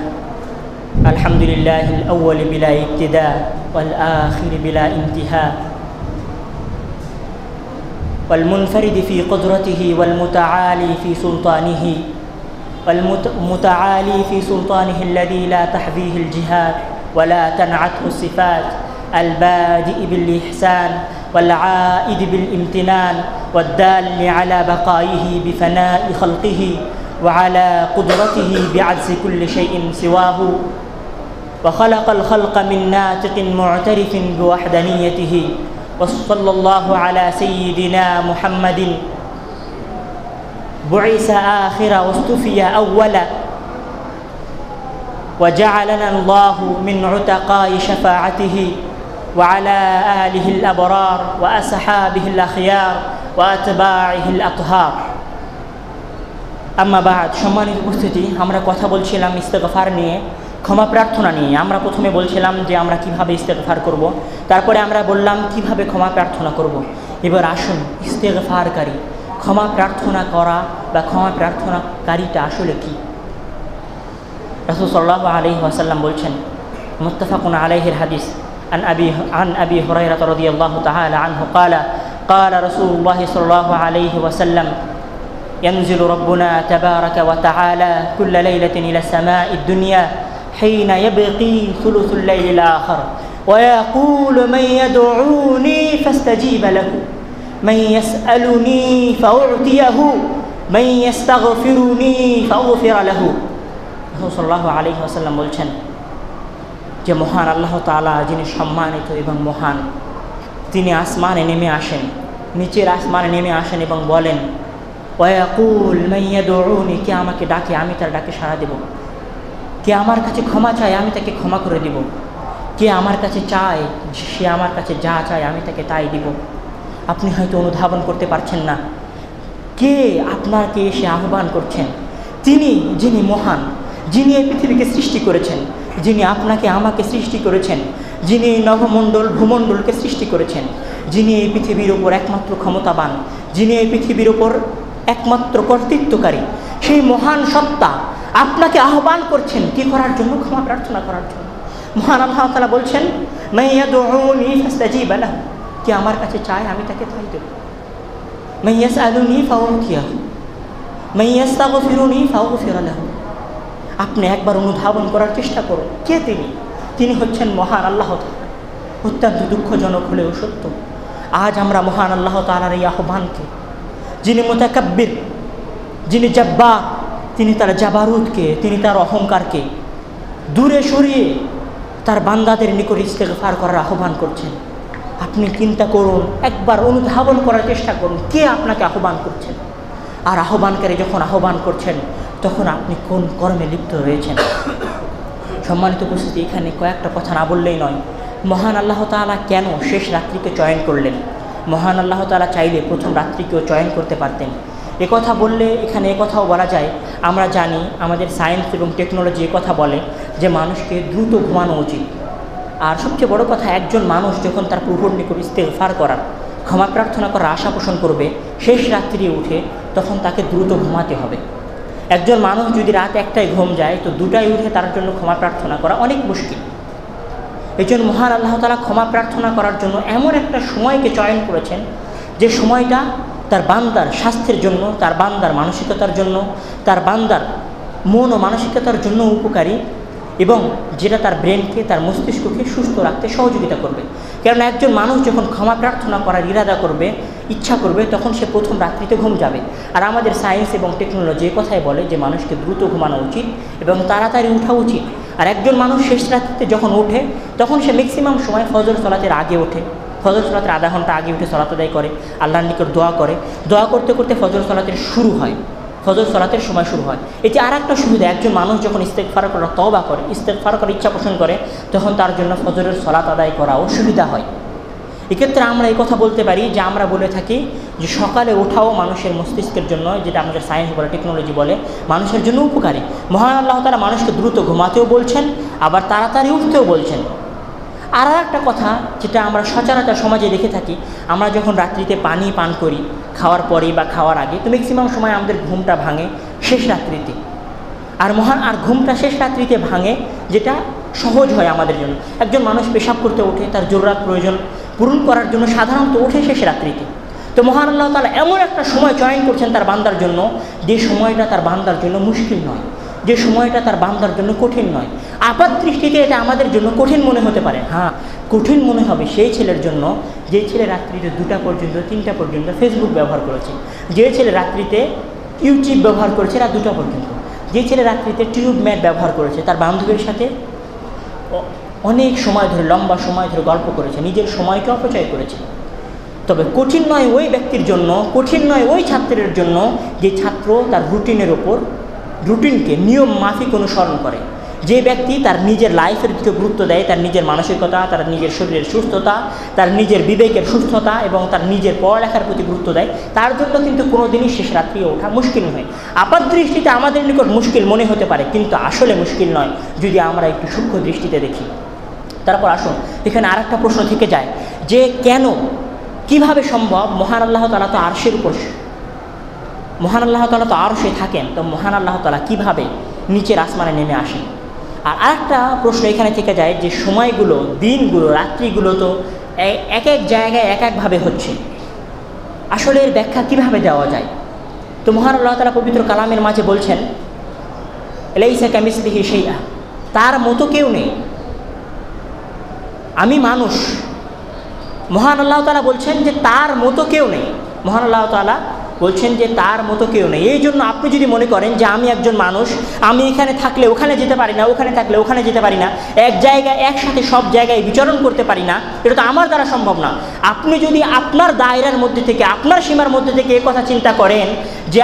আলহামদুলিল্লাহিল আউয়াল বিলা ইবতিদা ওয়াল আখির বিলা ইনতিহা والمنفرد في قدرته والمتعالي في سلطانه والمتعالي في سلطانه الذي لا تحظيه الجهات ولا تنعته الصفات، البادئ بالإحسان والعائد بالامتنان والدال على بقائه بفناء خلقه وعلى قدرته بعجز كل شيء سواه، وخلق الخلق من ناطق معترف بوحدانيته. وصلى الله على سيدنا محمد بعث آخرا واصطفي أولا، وجعلنا الله من عتقاء شفاعته، وعلى آله الأبرار وأصحابه الأخيار وأتباعه الأطهار। আম্মা বাদ, সম্মানিত উপস্থিতি, আমরা কথা বলছিলাম ইস্তেগফার নিয়ে, ক্ষমা প্রার্থনা নিয়ে। আমরা প্রথমে বলছিলাম যে আমরা কিভাবে ইস্তেগফার করব, তারপরে আমরা বললাম কিভাবে ক্ষমা প্রার্থনা করব। এবার আসুন, ইস্তেগফারকারী, ক্ষমা প্রার্থনা করা বা ক্ষমা প্রার্থনাকারীটা আসলে কি? রাসূল সাল্লাল্লাহু আলাইহি ওয়াসাল্লাম বলছেন, মুত্তাফাকুন আলাইহির হাদিস, عن أبي هريرة رضي الله تعالى عنه قال قال رسول الله صلى الله عليه وسلم ينزل ربنا تبارك وتعالى كل ليلة إلى السماء الدنيا حين يبقي ثلث الليل الآخر ويقول من يدعوني فاستجيب له من يسألني فأعطيه من يستغفرني فأغفر له। রাসূল সাল্লাল্লাহু আলাইহি ওয়াসাল্লাম বলছেন যে মহান আল্লাহ তাআলা যিনি সম্মানিত এবং মহান, তিনি আসমানে নেমে আসেন, নিচের আসমানে নেমে আসেন এবং বলেন ওয়ায়াকুল মান ইয়াদউনি, কে আমাকে ডাকে আমি তার ডাকে সাড়া দেব, কে আমার কাছে ক্ষমা চায় আমি তাকে ক্ষমা করে দিব, কে আমার কাছে চায় সে আমার কাছে যা চায় আমি তাকে তাই দিব। আপনি হয়তো অনুধাবন করতে পারছেন না কে আপনাকে এসে আহ্বান করছেন। তিনি যিনি মহান, যিনি এই পৃথিবীকে সৃষ্টি করেছেন, যিনি আপনাকে আমাকে সৃষ্টি করেছেন, যিনি এই নভমণ্ডল ভূমণ্ডলকে সৃষ্টি করেছেন, যিনি এই পৃথিবীর ওপর একমাত্র ক্ষমতাবান, যিনি এই পৃথিবীর ওপর একমাত্র কর্তৃত্বকারী, সেই মহান সত্তা আপনাকে আহ্বান করছেন কি করার জন্য? ক্ষমা প্রার্থনা করার জন্য। মহান আল্লাহ তাআলা বলছেন মান ইয়াদউনি ফাস্তাজিব লাহু, কে আমার কাছে চায় আমি তাকে তাই দেব, মান ইয়াসআলুনি ফাউতিয়াহু মান ইয়াস্তাগফিরুনি ফাগফির লাহু। আপনি একবার অনুধাবন করার চেষ্টা করুন কে তিনি। তিনি হচ্ছেন মহান আল্লাহ তাআলা। অত্যন্ত দুঃখজনক হলেও সত্য, আজ আমরা মহান আল্লাহ তাআলার এই আহ্বানকে যিনি মুতাকাব্বির, যিনি জাব্বার, তিনি তার জাবারুতকে, তিনি তার অহংকারকে দূরে সরিয়ে তার বান্দাদের নিকট ইস্তেগফার করার আহ্বান করছেন। আপনি চিন্তা করুন, একবার অনুধাবন করার চেষ্টা করুন, কে আপনাকে আহ্বান করছেন। আর আহ্বানকারী যখন আহ্বান করছেন তখন আপনি কোন কর্মে লিপ্ত রয়েছেন। সম্মানিত উপস্থিতি, এখানে কয়েকটা কথা না বললেই নয়। মহান আল্লাহ তাআলা কেন শেষ রাত্রিকে চয়ন করলেন? মহান আল্লাহ তাআলা চাইলে প্রথম রাত্রিকেও চয়ন করতে পারতেন। কথা বললে এখানে কথাও বলা যায়, আমরা জানি আমাদের সায়েন্স এবং টেকনোলজি কথা বলে যে মানুষকে দ্রুত ঘুমানো উচিত। আর সবচেয়ে বড় কথা, একজন মানুষ যখন তার প্রভুর নিকট ইস্তেগফার করার, ক্ষমা প্রার্থনা করার আশা পোষণ করবে শেষ রাত্রি উঠে, তখন তাকে দ্রুত ঘুমাতে হবে। একজন মানুষ যদি রাত 1টায় ঘুম যায় তো 2টায় উঠে তার জন্য ক্ষমা প্রার্থনা করা অনেক মুশকিল। এই জন্য মহান আল্লাহ তাআলা ক্ষমা প্রার্থনা করার জন্য এমন একটা সময়কে চয়ন করেছেন যে সময়টা তার বান্দার স্বাস্থ্যের জন্য, তার বান্দার মানসিকতার জন্য, তার বান্দার মন ও মানসিকতার জন্য উপকারী, এবং যেটা তার ব্রেনকে, তার মস্তিষ্ককে সুস্থ রাখতে সহযোগিতা করবে। কারণ একজন মানুষ যখন ক্ষমা প্রার্থনা করার ইরাদা করবে, ইচ্ছা করবে, তখন সে প্রথম রাত্রিতে ঘুম যাবে। আর আমাদের সায়েন্স এবং টেকনোলজি কথাই বলে যে মানুষকে দ্রুত ঘুমানো উচিত এবং তাড়াতাড়ি ওঠা উচিত। আর একজন মানুষ শেষ রাত্রিতে যখন ওঠে তখন সে ম্যাক্সিমাম সময় ফজর সালাতের আগে ওঠে। ফজর সালাতের আধা ঘন্টা আগে উঠে সালাত আদায় করে, আল্লাহর নিকট দোয়া করে। দোয়া করতে করতে ফজর সালাতের শুরু হয়, ফজর সালাতের সময় শুরু হয়। এটি আর একটা সুবিধা, একজন মানুষ যখন ইস্তেগফার করার তওবা করে, ইস্তেগফার করার ইচ্ছা পোষণ করে, তখন তার জন্য ফজরের সালাত আদায় করাও সুবিধা হয়। এক্ষেত্রে আমরা এই কথা বলতে পারি যে আমরা বলে থাকি যে সকালে ওঠাও মানুষের মস্তিষ্কের জন্য, যেটা আমাদের সায়েন্স বলে, টেকনোলজি বলে, মানুষের জন্য উপকারী। মহান আল্লাহ তাআলা মানুষকে দ্রুত ঘুমাতেও বলছেন, আবার তাড়াতাড়ি উঠতেও বলছেন। আর একটা কথা যেটা আমরা সচরাচর সমাজে দেখে থাকি, আমরা যখন রাত্রিতে পানি পান করি খাওয়ার পরে বা খাওয়ার আগে, তো ম্যাক্সিমাম সময় আমাদের ঘুমটা ভাঙে শেষ রাত্রিতে। আর ঘুমটা শেষ রাত্রিতে ভাঙে যেটা সহজ হয় আমাদের জন্য। একজন মানুষ পেশাব করতে ওঠে, তার জরুরত প্রয়োজন পূরণ করার জন্য সাধারণত ওঠে শেষ রাত্রিতে। তো মহান আল্লাহ তাআলা এমন একটা সময় চয়ন করছেন তার বান্দার জন্য, যে সময়টা তার বান্দার জন্য মুশকিল নয়, যে সময়টা তার বান্দার জন্য কঠিন নয়। আপাত দৃষ্টিতে এটা আমাদের জন্য কঠিন মনে হতে পারে। হ্যাঁ, কঠিন মনে হবে সেই ছেলের জন্য যে ছেলে রাত্রিতে 2টা পর্যন্ত 3টা পর্যন্ত ফেসবুক ব্যবহার করেছে, যে ছেলে রাত্রিতে ইউটিউব ব্যবহার করেছে রাত 2টা পর্যন্ত, যে ছেলে রাত্রিতে টিউব ম্যাট ব্যবহার করেছে, তার বান্ধবীর সাথে অনেক সময় ধরে, লম্বা সময় ধরে গল্প করেছে, নিজের সময়কে অপচয় করেছে। তবে কঠিন নয় ওই ব্যক্তির জন্য, কঠিন নয় ওই ছাত্রের জন্য যে ছাত্র তার রুটিনের ওপর, রুটিনকে নিয়ম মাফিক অনুসরণ করে, যে ব্যক্তি তার নিজের লাইফের দিকে গুরুত্ব দেয়, তার নিজের মানসিকতা, তার নিজের শরীরের সুস্থতা, তার নিজের বিবেকের সুস্থতা এবং তার নিজের পড়ালেখার প্রতি গুরুত্ব দেয়, তার জন্য কিন্তু কোনো দিনই শেষ রাত্রি ওঠা মুশকিল নয়। আপাত দৃষ্টিতে আমাদের নিকট মুশকিল মনে হতে পারে, কিন্তু আসলে মুশকিল নয় যদি আমরা একটু সূক্ষ্ম দৃষ্টিতে দেখি। তারপর আসুন, এখানে আর একটা প্রশ্ন থেকে যায় যে কেন, কিভাবে সম্ভব? মহান আল্লাহ তাআলা তো আরশের উপর, মহান আল্লাহ তাআলা তো আরশে থাকেন, তো মহান আল্লাহ তাআলা কীভাবে নিচের আসমানে নেমে আসেন? আর আরেকটা প্রশ্ন এখানে থেকে যায় যে সময়গুলো, দিনগুলো, রাত্রিগুলো তো এক এক জায়গায় এক একভাবে হচ্ছে, আসলে এর ব্যাখ্যা কীভাবে দেওয়া যায়? তো মহান আল্লাহ তাআলা পবিত্র কালামের মাঝে বলছেন, লাইসা কামিসলিহি শাইআ, তার মতো কেউ নেই। আমি মানুষ, মহান আল্লাহ তাআলা বলছেন যে তার মতো কেউ নেই। মহান আল্লাহ তাআলা বলছেন যে তার মতো কেউ নেই। এই জন্য আপনি যদি মনে করেন যে আমি একজন মানুষ, আমি এখানে থাকলে ওখানে যেতে পারি না, ওখানে থাকলে ওখানে যেতে পারি না, এক জায়গায় একসাথে সব জায়গায় বিচরণ করতে পারি না, এটা তো আমার দ্বারা সম্ভব না। আপনি যদি আপনার দায়রার মধ্যে থেকে, আপনার সীমার মধ্যে থেকে এই কথা চিন্তা করেন যে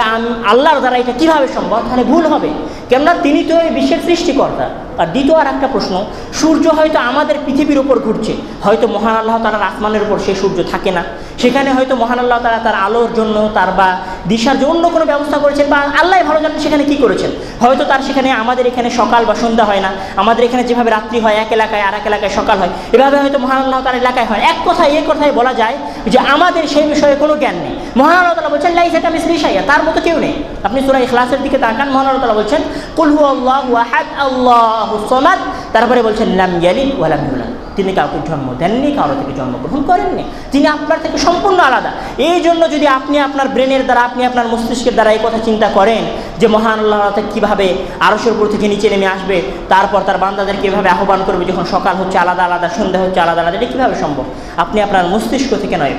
আল্লাহর দ্বারা এটা কীভাবে সম্ভব, তাহলে ভুল হবে। কেননা তিনি তো এই বিশ্বের সৃষ্টিকর্তা। আর দ্বিতীয় আর একটা প্রশ্ন, সূর্য হয়তো আমাদের পৃথিবীর উপর ঘুরছে, হয়তো মহান আল্লাহ তাআলার আসমানের উপর সেই সূর্য থাকে না, সেখানে হয়তো মহান আল্লাহ তাআলা তার আলোর জন্য, তার বা দিশার জন্য অন্য কোনো ব্যবস্থা করেছেন, বা আল্লাহ ভালো জানেন সেখানে কী করেছেন। হয়তো তার সেখানে আমাদের এখানে সকাল বা সন্ধ্যা হয় না, আমাদের এখানে যেভাবে রাত্রি হয় এক এলাকায় আর এক এলাকায় সকাল হয়, এভাবে হয়তো মহান আল্লাহ তাআলার এলাকায় হয়। এক কথায় এই কথাই বলা যায় যে আমাদের সেই বিষয়ে কোনো জ্ঞান নেই। মহান আল্লাহ তাআলা বলছেন লাইসা কামিসলিহি শাইআ, তার মতো কেউ নেই। আপনি সূরা ইখলাসের দিকে তাকান, মহান আল্লাহ তাআলা বলছেন কুল হুয়াল্লাহু আহাদ আল্লাহুস সামাদ, তারপরে বলছেন লাম ইয়ালিদ ওয়া লাম ইউলাদ, তিনি কাউকে জন্ম দেননি, কারো থেকে জন্মগ্রহণ করেননি, তিনি আপনার থেকে সম্পূর্ণ আলাদা। এই জন্য যদি আপনি আপনার ব্রেনের দ্বারা, আপনি আপনার মস্তিষ্কের দ্বারা এই কথা চিন্তা করেন যে মহান আল্লাহ কীভাবে আরশের উপর থেকে নিচে নেমে আসবে, তারপর তার বান্দাদেরকে এভাবে আহ্বান করবে যখন সকাল হচ্ছে আলাদা আলাদা, সন্ধ্যা হচ্ছে আলাদা আলাদা, এটা কীভাবে সম্ভব? আপনি আপনার মস্তিষ্ক থেকে নয়,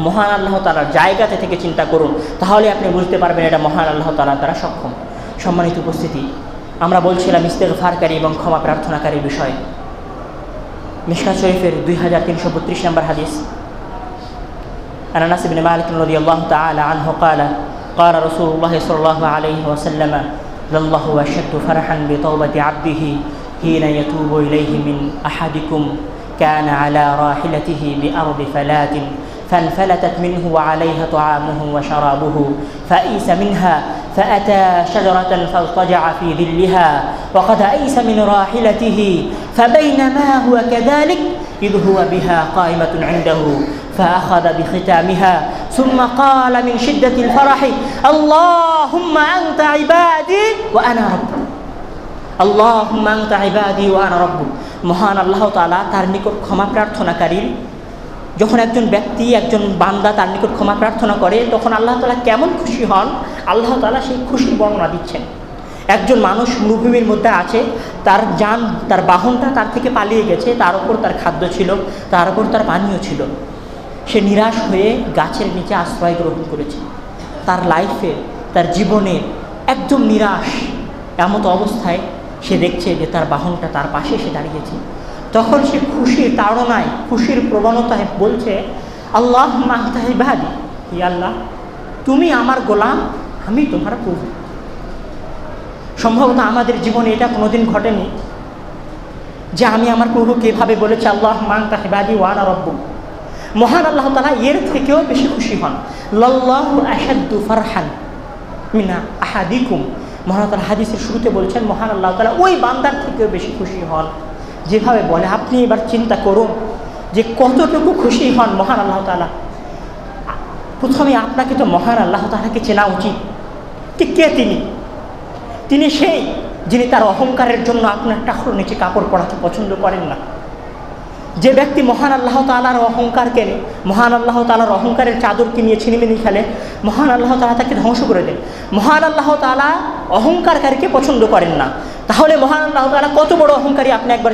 মহান আল্লাহ তাআলার জায়গাতে থেকে চিন্তা করুন, তাহলে আপনি বুঝতে পারবেন এটা মহান আল্লাহ তাআলা দ্বারা সক্ষম। সম্মানিত উপস্থিতি, আমরা বলছিলাম ইস্তেগফারকারী এবং ক্ষমা প্রার্থনাকারীর বিষয়ে। মিশকাত শরীফের 2332 নম্বর হাদিস, আনাস ইবনে মালিক রাদিয়াল্লাহু তাআলা আনহু قال قال رسول الله صلى الله عليه وسلم لله أشد فرحا بتوبة عبده حين يتوب إليه من أحدكم كان على راحلته بأرض فلات فانفلتت منه وعليها طعامه وشرابه فأيس منها فأتى شجرة فاضطجع في ظلها وقد أيس من راحلته فبينما هو كذلك إذ هو بها قائمة عنده فأخذ بختامها ثم قال من شدة الفرح اللهم أنت عبادي وأنا ربك اللهم أنت عبادي وأنا ربك। মহান আল্লাহ তাআলা তার নিকট ক্ষমা প্রার্থনাকারীর, যখন একজন ব্যক্তি একজন বান্দা তার নিকট ক্ষমা প্রার্থনা করে তখন আল্লাহ তাআলা কেমন খুশি হন, আল্লাহ তাআলা সেই খুশির বর্ণনা দিচ্ছেন। একজন মানুষ মরুভূমির মধ্যে আছে, তার বাহনটা তার থেকে পালিয়ে গেছে, তার উপর তার খাদ্য ছিল, তার উপর তার পানীয় ছিল। সে নিরাশ হয়ে গাছের নিচে আশ্রয় গ্রহণ করেছে। তার লাইফে, তার জীবনে একদম নিরাশ এমত অবস্থায় সে দেখছে যে তার বাহনটা তার পাশে এসে দাঁড়িয়েছে। তখন সে খুশির তাড়নায়, খুশির প্রবণতায় বলছে আল্লাহুম্মা আনতা ইবাদি, হে আল্লাহ তুমি আমার গোলাম, আমি তোমার প্রভু। সম্ভবত আমাদের জীবনে এটা কোনোদিন ঘটেনি যে আমি আমার প্রভুকে এভাবে বলেছি আল্লাহুম্মা আনতা ইবাদি ওয়া আনা রাব্বুক। মহান আল্লাহ তাআলা এর থেকেও বেশি খুশি হন। লাল্লাহু আশাদ্দু ফারহান মিনা আহাদিকুম, মহান তাআলা হাদিসের শুরুতে বলছেন মহান আল্লাহ তাআলা ওই বান্দার থেকেও বেশি খুশি হন যেভাবে বলে। আপনি এবার চিন্তা করুন যে কতটুকু খুশি হন মহান আল্লাহ তাআলা। প্রথমে আপনাকে তো মহান আল্লাহ তাআলাকে চেনা উচিত। কে তিনি? তিনি সেই যিনি তার অহংকারের জন্য আপনার টাকর নিচে কাপড় পরাতে পছন্দ করেন না। যে ব্যক্তি মহান আল্লাহ তাআলার অহংকারকে, মহান আল্লাহ তাআলার অহংকারের চাদরকে নিয়ে ছিনিমিনি খেলে, মহান আল্লাহ তাআলা তাকে ধ্বংস করে দেন। মহান আল্লাহ তাআলা অহংকারকারীকে পছন্দ করেন না। তাহলে মহান আল্লাহ তাআলা কত বড় অহংকারী আপনি একবার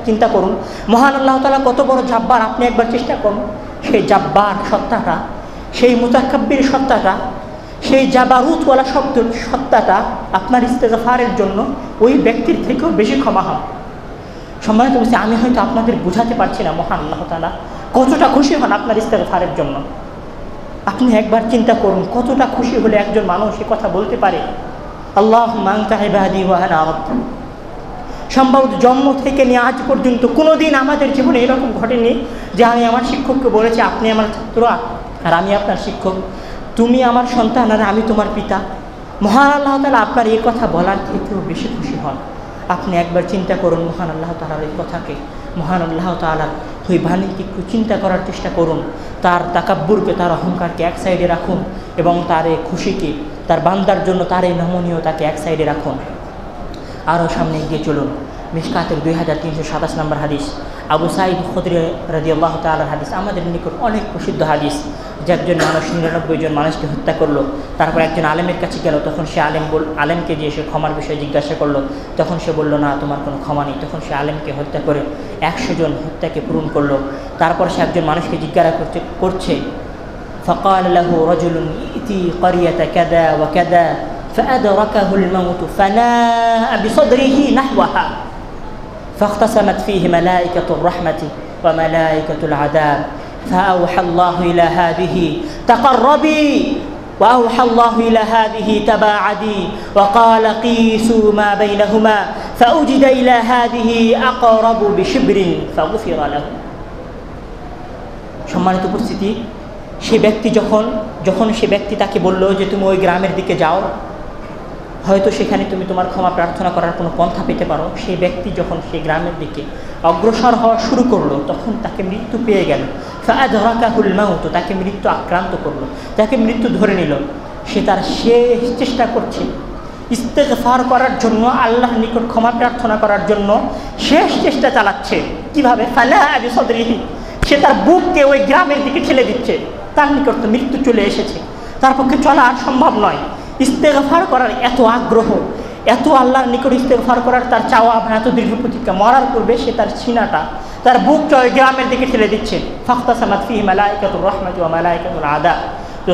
চিন্তা করুন। মহান আল্লাহ তাআলা কত বড় জাব্বার আপনি একবার চেষ্টা করুন। সেই জাব্বার সত্তাটা, সেই মুতাকাব্বির সত্তাটা, সেই জাবারুতওয়ালা সত্তাটা আপনার ইস্তেগফারের জন্য ওই ব্যক্তির থেকেও বেশি ক্ষমা হয়। সম্মানিত বলছি, আমি হয়তো আপনাদের বোঝাতে পারছি না মহান আল্লাহ তাআলা কতটা খুশি হন আপনার ইস্তেগফারের জন্য। আপনি একবার চিন্তা করুন কতটা খুশি হলে একজন মানুষ এ কথা বলতে পারে আল্লাহুম্মা আনতা ইবাদি ওয়া আনা রাব্বুক। সম্ভবত জন্ম থেকে নিয়ে আজ পর্যন্ত কোনো দিন আমাদের জীবনে এরকম ঘটেনি যে আমি আমার শিক্ষককে বলেছি আপনি আমার ছাত্র আর আমি আপনার শিক্ষক, তুমি আমার সন্তান আর আমি তোমার পিতা। মহান আল্লাহ তাআলা আপনার এই কথা বলার থেকেও বেশি খুশি হন। আপনি একবার চিন্তা করুন মহান আল্লাহ তাআলার এই কথাকে, মহান আল্লাহ তাআলার ওই বাণীকে একটু চিন্তা করার চেষ্টা করুন। তার তাকাব্বুরকে, তার অহংকারকে এক সাইডে রাখুন এবং তার এই খুশিকে, তার বান্দার জন্য তার এই নমনীয়তাকে এক সাইডে রাখুন। আরও সামনে এগিয়ে চলুন। মিশকাতের 2327 নম্বর হাদিস, আবু সাঈদ খুদরি রাদিয়াল্লাহু তাআলার হাদিস, আমাদের নিকট অনেক প্রসিদ্ধ হাদিস যে একজন মানুষ 99 জন মানুষকে হত্যা করলো, তারপর একজন আলেমের কাছে গেল, তখন সে আলেমকে যে সে ক্ষমার বিষয়ে জিজ্ঞাসা করলো, তখন সে বলল না তোমার কোনো ক্ষমা নেই। তখন সে আলেমকে হত্যা করে 100 জন হত্যাকে পূরণ করলো। তারপর সে একজন মানুষকে জিজ্ঞাসা করছে فقال له رجل ائتي قرية كذا وكذا فأدركه الموت فناء بصدره نحوها فاختصمت فيه ملائكة الرحمة وملائكة العذاب فأوحى الله إلى هذه تقربي وأوحى الله إلى هذه تباعدي وقال قيسوا ما بينهما فأوجد إلى هذه أقرب بشبر فغفر له। সম্মানিত উপস্থিতি, সে ব্যক্তি যখন সে ব্যক্তি তাকে বলল যে তুমি ওই গ্রামের দিকে যাও, হয়তো সেখানে তুমি তোমার ক্ষমা প্রার্থনা করার কোনো পন্থা পেতে পারো। সেই ব্যক্তি যখন সেই গ্রামের দিকে অগ্রসর হওয়া শুরু করলো তখন তাকে মৃত্যু পেয়ে গেল। ফাআদরাকাহুল মাউত, তাকে মৃত্যু আক্রান্ত করলো, তাকে মৃত্যু ধরে নিল। সে তার শেষ চেষ্টা করছে ইস্তেগফার করার জন্য, আল্লাহর নিকট ক্ষমা প্রার্থনা করার জন্য শেষ চেষ্টা চালাচ্ছে। কিভাবে? ফানাআ বিসদরিহি, সে তার বুককে ওই গ্রামের দিকে ঠেলে দিচ্ছে। তার নিকট তো মৃত্যু চলে এসেছে, তার পক্ষে চলা আর সম্ভব নয়। ইস্তেগফার করার এত আগ্রহ, এত আল্লাহর নিকট ইস্তেগফার করার তার চাওয়া, এত দৃঢ় প্রতিজ্ঞা, মরার পূর্বে সে তার সিনাটা, তার বুকটা ওই গ্রামের দিকে ঠেলে দিচ্ছে। ফাখতাসামাত ফিহি মালাইকাতুর রাহমাতি ওয়া মালাইকাতুল আযাব, তো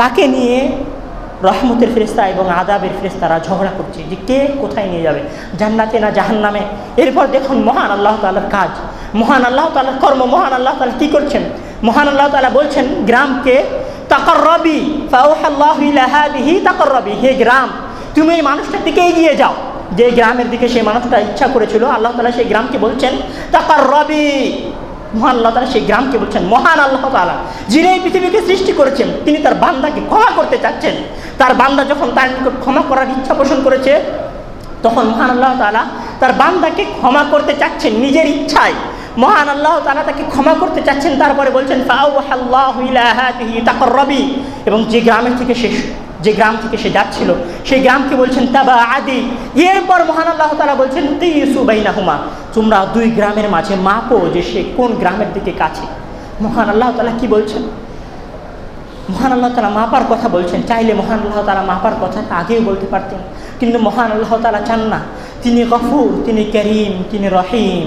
তাকে নিয়ে রহমতের ফেরেশতা এবং আযাবের ফেরেশতারা ঝগড়া করছে যে কে কোথায় নিয়ে যাবে, জান্নাতে না জাহান্নামে। এরপর দেখুন মহান আল্লাহ তাআলার কাজ, মহান আল্লাহ তাআলার কর্ম, মহান আল্লাহ তাআলা কী করছেন। মহান আল্লাহ তাআলা বলছেন গ্রামকে তাকাররাবি ফাওহাল্লাহু ইলা হাযিহি তাকাররাবি, হে গ্রাম তুমি এই মানুষটার দিকে এগিয়ে যাও। যে গ্রামের দিকে সেই মানুষটা ইচ্ছা করেছিল, আল্লাহ তাআলা সেই গ্রামকে বলছেন তাকাররাবি। মহান আল্লাহ তাআলা সেই গ্রামকে বলছেন, মহান আল্লাহ তাআলা যিনি এই পৃথিবীকে সৃষ্টি করেছেন তিনি তার বান্দাকে ক্ষমা করতে চাচ্ছেন। তার বান্দা যখন তার নিকট ক্ষমা করার ইচ্ছা পোষণ করেছে, তখন মহান আল্লাহ তাআলা তার বান্দাকে ক্ষমা করতে চাচ্ছেন নিজের ইচ্ছায়। মহান আল্লাহ তাআলা তাকে ক্ষমা করতে চাচ্ছেন। তারপরে বলছেন ফাআওহাল্লাহু ইলা হাযিহি তাকাররাবি, এবং যে গ্রাম থেকে সে যাচ্ছিল সেই গ্রামকে বলছেন তাবাআদি। এরপর মহান আল্লাহ তাআলা বলছেন কিসু বাইনাহুমা, তোমরা দুই গ্রামের মাঝে মাপো যে সে কোন গ্রামের দিকে কাছে। মহান আল্লাহ তাআলা কি বলছেন, মহান আল্লাহ তাআলা মাপার কথা বলছেন। চাইলে মহান আল্লাহ তাআলা মাপার কথা আগেই বলতে পারতেন, কিন্তু মহান আল্লাহ তাআলা চান না। তিনি গফুর, তিনি করিম, তিনি রহিম।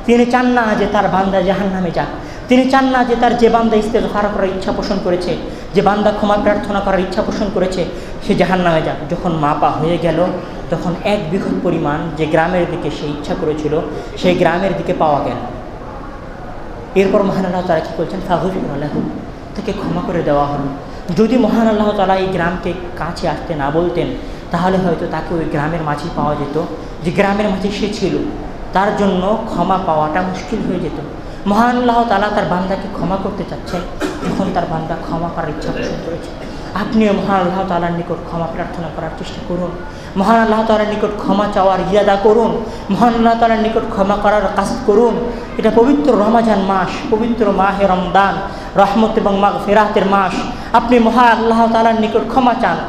তিনি চান না যে তার বান্দা জাহান্নামে যাক। তিনি চান না যে তার যে বান্দা ইস্তেগফার করার ইচ্ছা পোষণ করেছে, যে বান্দা ক্ষমা প্রার্থনা করার ইচ্ছা পোষণ করেছে, সে জাহান্নামে যাক। যখন মাপা হয়ে গেল, তখন 1 বিঘত পরিমাণ যে গ্রামের দিকে সে ইচ্ছা করেছিল সেই গ্রামের দিকে পাওয়া গেল। এরপর মহান আল্লাহ তাআলা কী বলছেন, ফাগফিরা লাহু, তাকে ক্ষমা করে দেওয়া হলো। যদি মহান আল্লাহ তাআলা এই গ্রামকে কাছে আসতে না বলতেন, তাহলে হয়তো তাকে ওই গ্রামের মাঝে পাওয়া যেত যে গ্রামের মাঝে সে ছিল, তার জন্য ক্ষমা পাওয়াটা মুশকিল হয়ে যেত। মহান আল্লাহ তাআলা তার বান্দাকে ক্ষমা করতে চাচ্ছেন, যখন তার বান্দা ক্ষমা করার ইচ্ছা পোষণ করেছে। আপনিও মহান আল্লাহ তাআলার নিকট ক্ষমা প্রার্থনা করার চেষ্টা করুন, মহান আল্লাহ তাআলার নিকট ক্ষমা চাওয়ার ইরাদা করুন, মহান আল্লাহ তাআলার নিকট ক্ষমা করার কাসদ করুন। এটা পবিত্র রমজান মাস, পবিত্র মাহে রমদান, রহমত এবং মাগফিরাতের মাস। আপনি মহান আল্লাহ তাআলার নিকট ক্ষমা চান।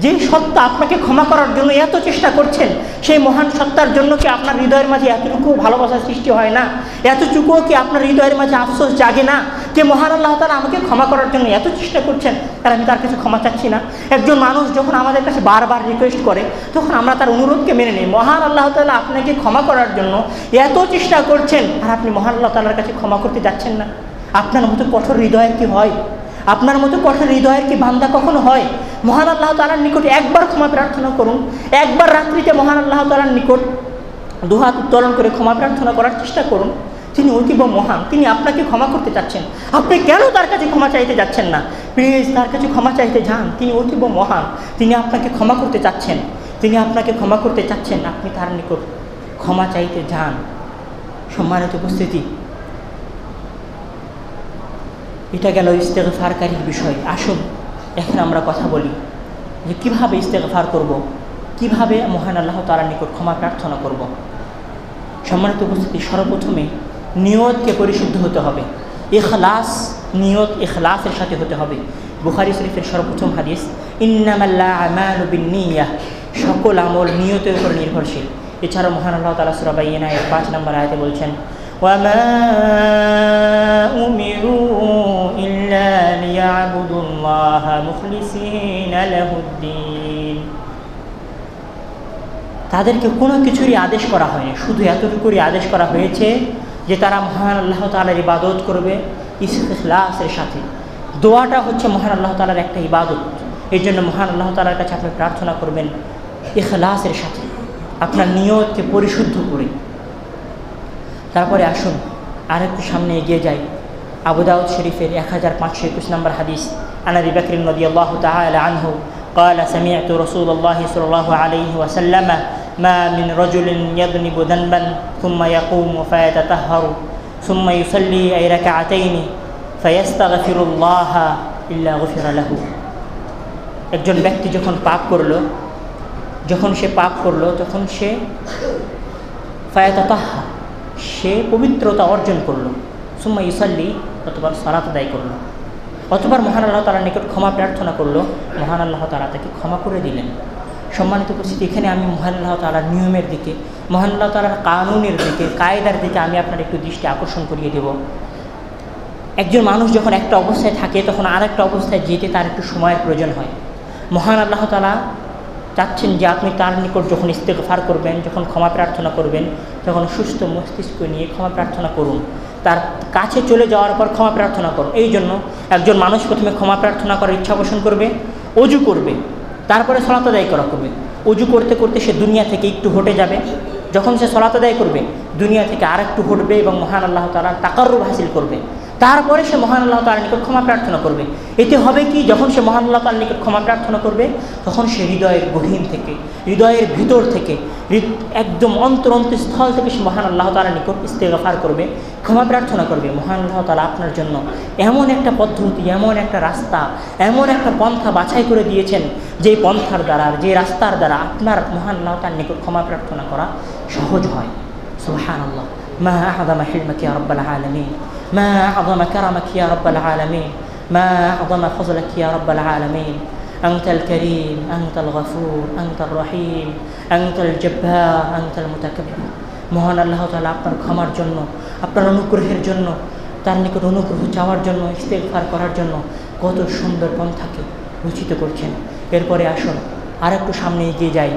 যে সত্তা আপনাকে ক্ষমা করার জন্য এত চেষ্টা করছেন, সেই মহান সত্তার জন্য কি আপনার হৃদয়ের মাঝে এতটুকু ভালোবাসার সৃষ্টি হয় না? এতটুকুও কি আপনার হৃদয়ের মাঝে আফসোস জাগে না যে মহান আল্লাহ তাআলা আমাকে ক্ষমা করার জন্য এত চেষ্টা করছেন, আর আমি তার কাছে ক্ষমা চাচ্ছি না? একজন মানুষ যখন আমাদের কাছে বারবার রিকোয়েস্ট করে, তখন আমরা তার অনুরোধকে মেনে নিই। মহান আল্লাহ তাআলা আপনাকে ক্ষমা করার জন্য এত চেষ্টা করছেন, আর আপনি মহান আল্লাহ তাআলার কাছে ক্ষমা করতে যাচ্ছেন না। আপনার মতো কঠোর হৃদয়ের কি হয়? আপনার মতো কঠোর হৃদয়ের কি বান্দা কখনো হয়? মহান আল্লাহ তাআলার নিকট একবার ক্ষমা প্রার্থনা করুন, একবার রাত্রিতে মহান আল্লাহ তাআলার নিকট দুহাত উত্তোলন করে ক্ষমা প্রার্থনা করার চেষ্টা করুন। তিনি অতীব মহান, তিনি আপনাকে ক্ষমা করতে চাচ্ছেন। আপনি কেন তার কাছে ক্ষমা চাইতে যাচ্ছেন না? প্লিজ তার কাছে ক্ষমা চাইতে যান। তিনি অতীব মহান, তিনি আপনাকে ক্ষমা করতে চাচ্ছেন, তিনি আপনাকে ক্ষমা করতে চাচ্ছেন। আপনি তার নিকট ক্ষমা চাইতে যান। সম্মানিত উপস্থিতি, এটা গেল ইস্তেগফারকারীর বিষয়। আসুন এখন আমরা কথা বলি যে কীভাবে ইস্তেগফার করব, কীভাবে মহান আল্লাহ তাআলার নিকট ক্ষমা প্রার্থনা করব। সম্মানিত উপস্থিতি, সর্বপ্রথমে নিয়তকে পরিশুদ্ধ হতে হবে। ইখলাস, নিয়ত ইখলাসের সাথে হতে হবে। বুখারী শরীফের সর্বপ্রথম হাদিস, ইন্নামাল আমালু বিন্নিয়াহ, সকল আমল নিয়তের উপর নির্ভরশীল। এছাড়াও মহান আল্লাহ তাআলা সূরা বাইয়িনার 5 নম্বর আয়াতে বলছেন, ওয়ামা উমিরু ইল্লা লিয়াবুদুল্লাহা মুখলিসিনা লাহুদ্দিন। তাদেরকে কোনো কিছুরই আদেশ করা হয়নি, শুধু এতটুকুই আদেশ করা হয়েছে যে তারা মহান আল্লাহ তাআলার ইবাদত করবে ইখলাসের সাথে। দোয়াটা হচ্ছে মহান আল্লাহ তাআলার একটা ইবাদত। এই জন্য মহান আল্লাহ তাআলার কাছে আপনি প্রার্থনা করবেন ইখলাসের সাথে, আপনার নিয়তকে পরিশুদ্ধ করে। তারপরে আসুন আরেকটু সামনে এগিয়ে যাই। আবু দাউদ শরীফের 1521 নম্বর হাদিস, আন আবি বকর রাদিয়াল্লাহু তাআলা আনহু قال سمعت رسول الله صلى الله عليه وسلم ما من رجل يذنب ذنبا ثم يقوم فيتطهر ثم يصلي أي ركعتين فيستغفر الله إلا غفر له। একজন ব্যক্তি যখন সে পাপ করলো তখন সে ফায়াতাতাহহার, সে পবিত্রতা অর্জন করলো। সুম্মা ইউসাল্লি, অতঃপর সালাত আদায় করলো, অতঃপর মহান আল্লাহ তাআলার নিকট ক্ষমা প্রার্থনা করলো। মহান আল্লাহ তাআলা তাকে ক্ষমা করে দিলেন। সম্মানিত উপস্থিতি, এখানে আমি মহান আল্লাহ তাআলার নিয়মের দিকে, মহান আল্লাহ তাআলার কানুনের দিকে, কায়দার দিকে আমি আপনার একটু দৃষ্টি আকর্ষণ করিয়ে দেব। একজন মানুষ যখন একটা অবস্থায় থাকে, তখন আরেকটা অবস্থায় যেতে তার একটু সময়ের প্রয়োজন হয়। মহান আল্লাহ তাআলা চাচ্ছেন যে আপনি তার নিকট যখন ইস্তেগফার করবেন, যখন ক্ষমা প্রার্থনা করবেন, তখন সুস্থ মস্তিষ্ক নিয়ে ক্ষমা প্রার্থনা করুন। তার কাছে চলে যাওয়ার পর ক্ষমা প্রার্থনা করুন। এই জন্য একজন মানুষ প্রথমে ক্ষমা প্রার্থনা করার ইচ্ছা পোষণ করবে, অজু করবে, তারপরে সালাত আদায় করা করবে। অজু করতে করতে সে দুনিয়া থেকে একটু হটে যাবে। যখন সে সালাত আদায় করবে, দুনিয়া থেকে আর একটু হটবে এবং মহান আল্লাহ তাআলার তাকাররুব হাসিল করবে। তারপরে সে মহান আল্লাহ তাআলার নিকট ক্ষমা প্রার্থনা করবে। এতে হবে কি, যখন সে মহান আল্লাহ তাআলার নিকট ক্ষমা প্রার্থনা করবে, তখন সে হৃদয়ের গহীন থেকে, হৃদয়ের ভিতর থেকে, একদম অন্তরস্থল থেকে সে মহান আল্লাহ তাআলার নিকট ইস্তেগফার করবে, ক্ষমা প্রার্থনা করবে। মহান আল্লাহ তাআলা আপনার জন্য এমন একটা পদ্ধতি, এমন একটা রাস্তা, এমন একটা পন্থা বাছাই করে দিয়েছেন, যেই পন্থার দ্বারা, যে রাস্তার দ্বারা আপনার মহান আল্লাহ তাআলার নিকট ক্ষমা প্রার্থনা করা সহজ হয়। সুবহানাল্লাহ, মা আ'যামা হিলমাকা ইয়া রাব্বাল আলামিন, মা আ'যামা কারামাকা ইয়া রাব্বাল আলামিন, মা আ'যামা ফজলাকা ইয়া রাব্বাল আলামিন। আনতাল কারীম, আনতাল গফুর, আনতার রহিম, আনতাল জব্বার, আনতাল মুতাকাব্বির। মহান আল্লাহ তাআলা আপনার ক্ষমার জন্য, আপনার অনুগ্রহের জন্য, তার নিকট অনুগ্রহ চাওয়ার জন্য, ইস্তেগফার করার জন্য কত সুন্দর পন্থাকে রচিত করছেন। এরপরে আসুন আর একটু সামনে এগিয়ে যাই,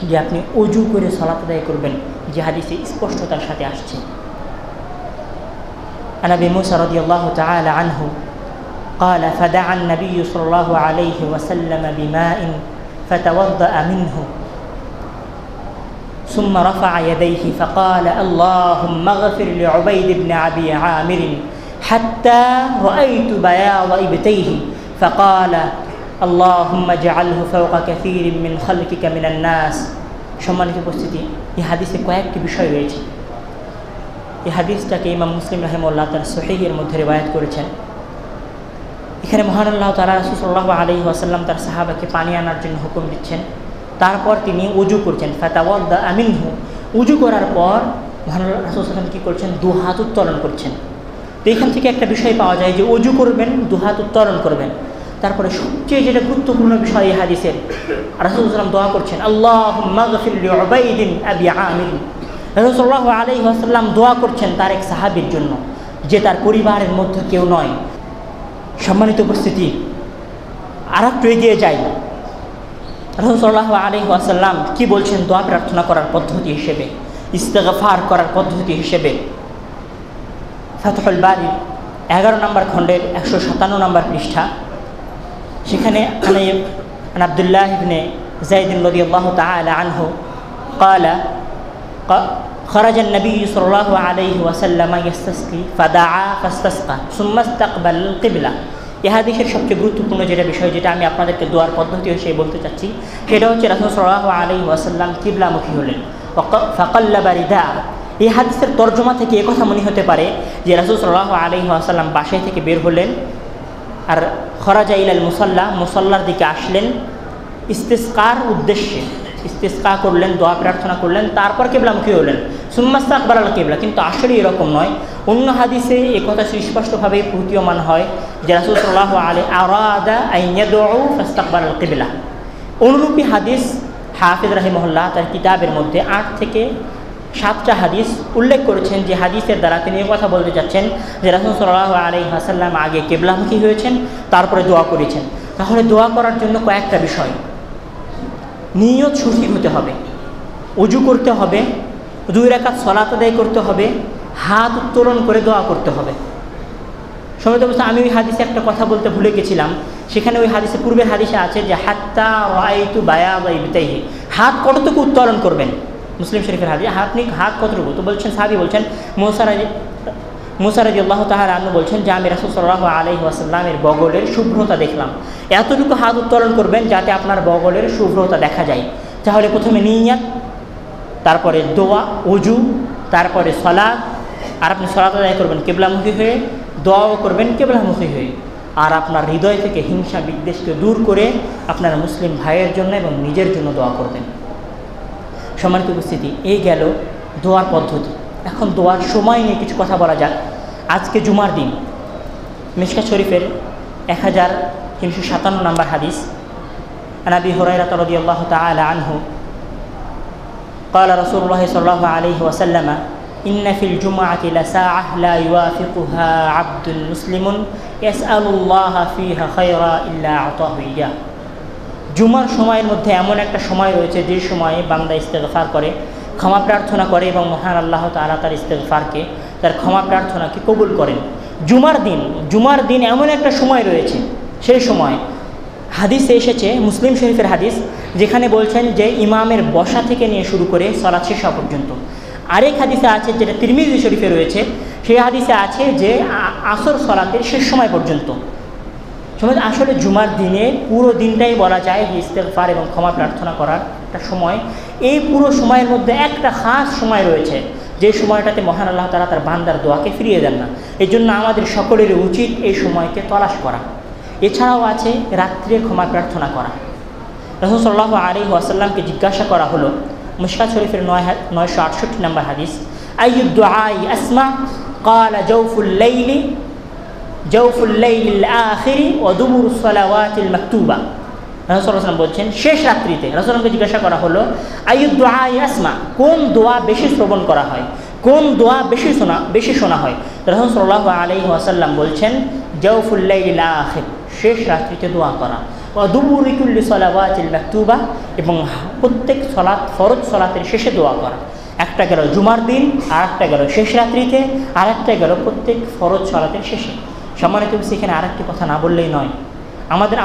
যে আপনি অজু করে সালাত আদায় করবেন, যে হাদিসে স্পষ্টতার সাথে আসছে। عن أبي موسى رضي الله تعالى عنه قال فدعا النبي صلى الله عليه وسلم بماء فتوضأ منه ثم رفع يديه فقال اللهم اغفر لعبيد بن أبي عامر حتى رأيت بياض إبطيه فقال اللهم اجعله فوق كثير من خلقك من الناس। সম্মানিত উপস্থিতি, এই হাদিসে কয়েকটি বিষয় রয়েছে। এই হাদিসটাকে ইমাম মুসলিম রাহিমাহুল্লাহ তার সহিহের মধ্যে রিওয়ায়াত করেছেন। এখানে মহান আল্লাহ তাআলা রাসূল সাল্লাল্লাহু আলাইহি ওয়াসাল্লাম তার সাহাবাকে পানি আনার জন্য হুকুম দিচ্ছেন। তারপর তিনি উজু করছেন, ফাতাওয়াদ্দা মিনহু। উজু করার পর মহান রাসূল সাল্লাল্লাহু আলাইহি ওয়াসাল্লাম কী করছেন, দুহাত উত্তোলন করছেন। তো এখান থেকে একটা বিষয় পাওয়া যায় যে উজু করবেন, দুহাত উত্তোলন করবেন। তারপরে সবচেয়ে যেটা গুরুত্বপূর্ণ বিষয় এই হাদিসের, রাসূল সাল্লাল্লাহু আলাইহি ওয়াসাল্লাম দোয়া করছেন, আল্লাহুম্মা গফির লিউবাইদ আবি আমির। রাসূল সাল্লাল্লাহু আলাইহি ওয়াসাল্লাম দোয়া করছেন তার এক সাহাবীর জন্য, যে তার পরিবারের মধ্যে কেউ নয়। সম্মানিত উপস্থিতি, আর একটু এগিয়ে যাই। রাসূল সাল্লাল্লাহু আলাইহি ওয়াসাল্লাম কি বলছেন দোয়া প্রার্থনা করার পদ্ধতি হিসেবে, ইস্তেগফার করার পদ্ধতি হিসেবে? ফাতহুল বারি 11 নম্বর খণ্ডের 157 নম্বর পৃষ্ঠা, সেখানে عن عبد الله بن زيد رضي الله تعالى عنه قال خرج النبي صلى الله عليه وسلم يستسقي فدعا فاستسقى ثم استقبل القبلة। এই হাদিসের সবচেয়ে গুরুত্বপূর্ণ যেটা বিষয়, যেটা আমি আপনাদেরকে দোয়ার পদ্ধতি হিসেবে বলতে চাচ্ছি, সেটা হচ্ছে রাসূল সাল্লাল্লাহু আলাইহি ওয়াসাল্লাম কিবলামুখী হলেন, ফাকাল্লাবা রিদা। এই হাদিসের তর্জমা থেকে একথা মনে হতে পারে যে রাসূল সাল্লাল্লাহু আলাইহি ওয়াসাল্লাম বাসায় থেকে বের হলেন, আর খরাজা ইলাল মুসাল্লা, মুসাল্লার দিকে আসলেন ইস্তিসকার উদ্দেশ্যে, ইস্তিসকা করলেন, দোয়া প্রার্থনা করলেন, তারপর কিবলামুখী হলেন, সুম্মা ইস্তাকবালাল কিবলা। কিন্তু আসলে এরকম নয়। অন্য হাদিসে এই কথা সুস্পষ্টভাবে প্রতীয়মান হয় যে রাসূল সাল্লাল্লাহু আলাইহি আরাদা আন ইয়াদউ ফাস্তাকবালাল কিবলা। অনুরূপী হাদিস হাফিজ রাহিমাহুল্লাহ তার কিতাবের মধ্যে 8 থেকে 7টা হাদিস উল্লেখ করেছেন, যে হাদিসের দ্বারা তিনি এই কথা বলতে চাচ্ছেন যে রাসূল সাল্লাল্লাহু আলাইহি ওয়াসাল্লাম আগে কিবলামুখী হয়েছেন, তারপরে দোয়া করেছেন। তাহলে দোয়া করার জন্য কয়েকটা বিষয়, নিয়ত সঠিক হতে হবে, ওযু করতে হবে, 2 রাকাত সালাত আদায় করতে হবে, হাত উত্তোলন করে দোয়া করতে হবে। সম্মানিত অবস্থা, আমি ওই হাদিসে একটা কথা বলতে ভুলে গেছিলাম। সেখানে ওই হাদিসে, পূর্বের হাদিসে আছে যে হাত্তা রাআইতু বায়াদা ইবতাইহি, হাত কতটুকু উত্তোলন করবেন। মুসলিম শরীফের হাদিস, হাত কতটুকু? তো বলছেন, সাহাবী বলছেন, মুসা রাদিয়াল্লাহু তাআলা আনহু বলছেন যে আমি রাসূল সাল্লাল্লাহু আলাইহি ওয়াসাল্লামের বগলের শুভ্রতা দেখলাম। এতটুকু হাত উত্তোলন করবেন যাতে আপনার বগলের শুভ্রতা দেখা যায়। তাহলে প্রথমে নিয়াত, তারপরে দোয়া, ওযু, তারপরে সালাত। আর আপনি সালাত আদায় করবেন কিবলামুখী হয়ে, দোয়াও করবেন কিবলামুখী হয়ে। আর আপনার হৃদয় থেকে হিংসা বিদ্বেষকে দূর করে আপনার মুসলিম ভাইয়ের জন্য এবং নিজের জন্য দোয়া করবেন। সম্মানিত উপস্থিতি, এই গেল দোয়ার পদ্ধতি। এখন দোয়ার সময় নিয়ে কিছু কথা বলা যাক। আজকে জুমার দিন, মিশকাত শরীফের 1357 নম্বর হাদিস, عن أبي هريرة رضي الله تعالى عنه قال رسول الله صلى الله عليه وسلم إن في الجمعة لساعة لا يوافقها عبد مسلم يسأل الله فيها خيرا إلا أعطاه إياه। জুমার সময়ের মধ্যে এমন একটা সময় রয়েছে যে সময়ে বান্দা ইস্তেগফার করে, ক্ষমা প্রার্থনা করে এবং মহান আল্লাহ তাআলা তার ইস্তেগফারকে, তার ক্ষমা প্রার্থনাকে কবুল করেন। জুমার দিন এমন একটা সময় রয়েছে, সেই সময় হাদিসে এসেছে, মুসলিম শরীফের হাদিস, যেখানে বলছেন যে ইমামের বসা থেকে নিয়ে শুরু করে সালাত শেষ হওয়া পর্যন্ত। আরেক হাদিসে আছে, যেটা তিরমিজি শরীফে রয়েছে, সেই হাদিসে আছে যে আসর সালাতের শেষ সময় পর্যন্ত। সময় আসলে জুমার দিনে পুরো দিনটাই বলা যায় যে ইস্তেগফার এবং ক্ষমা প্রার্থনা করার একটা সময়। এই পুরো সময়ের মধ্যে একটা খাস সময় রয়েছে, যে সময়টাতে মহান আল্লাহ তাআলা তার বান্দার দোয়াকে ফিরিয়ে দেন না। এই জন্য আমাদের সকলের উচিত এই সময়কে তলাশ করা। এছাড়াও আছে রাত্রে ক্ষমা প্রার্থনা করা। রাসূল সাল্লাল্লাহু আলাইহি ওয়াসাল্লামকে জিজ্ঞাসা করা হলো, মিশকাত শরীফের 968 নম্বর হাদিস, আইয়ুদ দুআই আসমা, ক্বালা জাওফুল লাইলিল আখিরি ওয়া দুবুরুস সালাওয়াতিল মাকতুবা। রাসূল সাল্লাল্লাহু আলাইহি ওয়াসাল্লাম বলছেন, শেষ রাত্রিতে রাসূলকে জিজ্ঞাসা করা হলো, আইয়ুদ দুআই আসমা, কোন দোয়া বেশি শ্রবণ করা হয়, কোন দোয়া বেশি শোনা হয়? রাসূল সাল্লাল্লাহু আলাইহি ওয়াসাল্লাম বলছেন, জাওফুল লাইলিল আখির, শেষ রাত্রিতে দোয়া করা, ওয়া দুবুরি কুল্লি সালাওয়াতিল মাকতুবা, এবং প্রত্যেক ফরজ সালাতের শেষে দোয়া করা। একটা গেল জুমার দিন, আর একটা গেল শেষ রাত্রিতে, আর একটা গেল প্রত্যেক ফরজ সালাতের শেষে। সম্মানিত সেখানে আরেকটি কথা না বললেই নয়।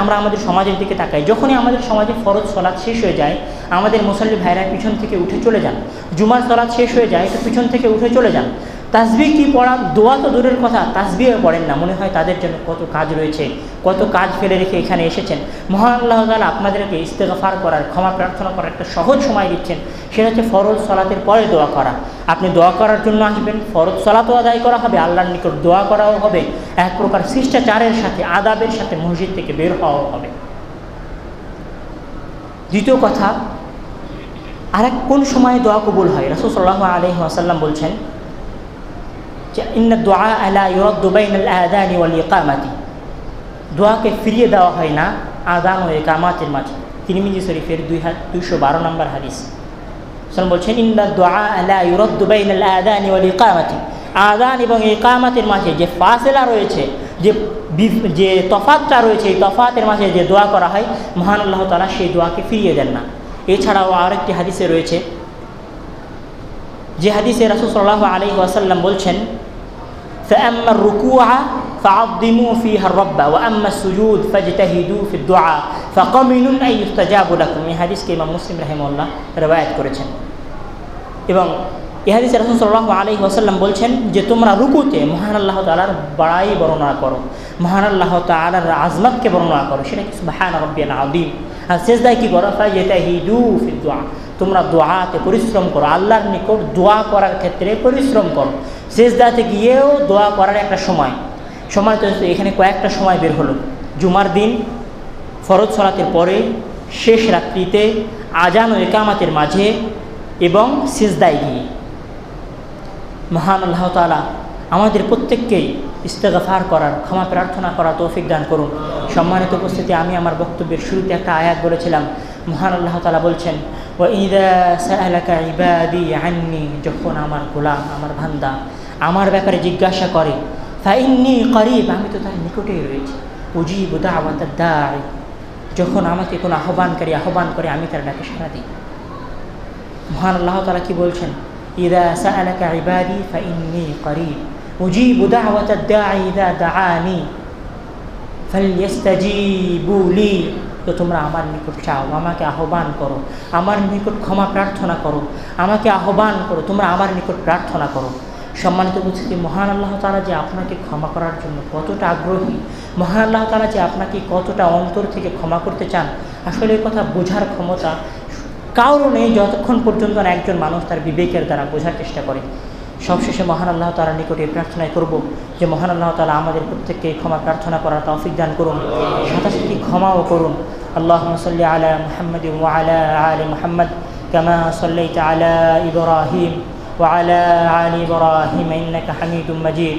আমরা আমাদের সমাজের দিকে তাকাই, যখনই আমাদের সমাজে ফরজ সালাত শেষ হয়ে যায়, আমাদের মুসল্লি ভাইরা পিছন থেকে উঠে চলে যান। জুমার সালাত শেষ হয়ে যায় তো পিছন থেকে উঠে চলে যান। তাসবিহ কি পড়া, দোয়া তো দূরের কথা, তাসবিহও পড়েন না। মনে হয় তাদের জন্য কত কাজ রয়েছে, কত কাজ ফেলে রেখে এখানে এসেছেন। মহান আল্লাহ তাআলা আপনাদেরকে ইস্তেগফার করার, ক্ষমা প্রার্থনা করার একটা সহজ সময় দিচ্ছেন, সেটা হচ্ছে ফরজ সালাতের পরে দোয়া করা। আপনি দোয়া করার জন্য আসবেন, ফরজ সালাতও আদায় করা হবে, আল্লাহর নিকট দোয়া করাও হবে, এক প্রকার শিষ্টাচারের সাথে, আদাবের সাথে মসজিদ থেকে বের হওয়াও হবে। দ্বিতীয় কথা, কোন সময়ে দোয়া কবুল হয়? রাসূল সাল্লাল্লাহু আলাইহি ওয়াসাল্লাম বলছেন যে ইন্না দুআ লা ইউরাদ্দু বাইনাল আযানি ওয়াল ইকামাতি, দোয়াকে ফিরিয়ে দেওয়া হয় না আযান ও ইকামাতের মাঝে। তিরমিজি শরীফের 212 নম্বর হাদিস। রাসূল বলছেন, ইন্না দুআ লা ইউরাদ্দু বাইনাল আযানি ওয়াল ইকামাতি, আযান এবং ইকামাতের মাঝে যে ফাসিলা রয়েছে, যে তফাতটা রয়েছে, এই তফাতের মাঝে যে দোয়া করা হয়, মহান আল্লাহ তাআলা সেই দোয়াকে ফিরিয়ে দেন না। এছাড়াও আরেকটি হাদিসে রয়েছে, যে হাদিসে রাসূল সাল্লাল্লাহু আলাইহি ওয়াসাল্লাম বলছেন, فأما الركوع فعظموا فيها الرب وأما السجود فاجتهدوا في الدعاء فقمن أن يستجاب لكم। এই হাদিসকে ইমাম মুসলিম রাহিমাহুল্লাহ রওয়ায়াত করেছেন। এবং এই হাদিসে রাসূল সাল্লাল্লাহু আলাইহি ওয়াসাল্লাম বলছেন যে তোমরা রুকুতে মহান আল্লাহ তাআলার বড়াই বর্ণনা করো, মহান আল্লাহ তাআলার আজমতকে বর্ণনা করো, সেটা কি সুবহান রাব্বিয়াল আযীম। আর সিজদায় কি করো? ফায়াতাহিদু ফিদ দুআ, তোমরা দোয়াতে পরিশ্রম করো, আল্লাহর নিকট দোয়া করার ক্ষেত্রে পরিশ্রম করো। সিজদাতে গিয়েও দোয়া করার একটা সময় তো এখানে কয়েকটা সময় বের হলো। জুমার দিন, ফরজ সালাতের পরে, শেষ রাত্রিতে, আজান ও ইকামাতের মাঝে এবং সিজদায় গিয়ে। মহান আল্লাহ তাআলা আমাদের প্রত্যেককেই ইস্তেগফার করার, ক্ষমা প্রার্থনা করার তৌফিক দান করুন। সম্মানিত উপস্থিতি, আমি আমার বক্তব্যের শুরুতে একটা আয়াত বলেছিলাম। মহান আল্লাহ তাআলা বলছেন, ওয়া ইযা সাআলাকা ইবাদি আন্নী, যখন আমার গোলাম, আমার বান্দা আমার ব্যাপারে জিজ্ঞাসা করে, ফাইন্নী করিব, আমি তো তার নিকটেই রয়েছি, উজিবু দাওয়াতাদ দাঈ, যখন আমাকে কোনো আহ্বানকারী আহ্বান করে আমি তার ডাকে সাড়া দিই। মহান আল্লাহ তাআলা কি বলছেন? ইযা সাআলাকা ইবাদি ফাইন্নী করিব উজিবু দাওয়াতাদ দাঈ ইযা দাআনি ফালইস্তাজিবু লি, তো তোমরা আমার নিকট চাও, আমাকে আহ্বান করো, আমার নিকট ক্ষমা প্রার্থনা করো, আমাকে আহ্বান করো, তোমরা আমার নিকট প্রার্থনা করো। সম্মানিত উপস্থিতি, মহান আল্লাহ তাআলা যে আপনাকে ক্ষমা করার জন্য কতটা আগ্রহী, মহান আল্লাহ তাআলা যে আপনাকে কতটা অন্তর থেকে ক্ষমা করতে চান, আসলে এই কথা বোঝার ক্ষমতা কারও নেই যতক্ষণ পর্যন্ত না একজন মানুষ তার বিবেকের দ্বারা বোঝার চেষ্টা করে। সবশেষে মহান আল্লাহ তাআলার নিকটে প্রার্থনাই করব যে মহান আল্লাহ তাআলা আমাদের প্রত্যেককে ক্ষমা প্রার্থনা করার তৌফিক দান করুন, সাথে সাথে ক্ষমাও করুন। আল্লাহুম্মা সাল্লি আলা মুহাম্মাদ ওয়া আলা আলি মুহাম্মাদ কামা সাল্লাইতা আলা ইব্রাহিম ওয়া আলা আলি ইব্রাহিম ইন্নাকা হামিদুম মাজিদ।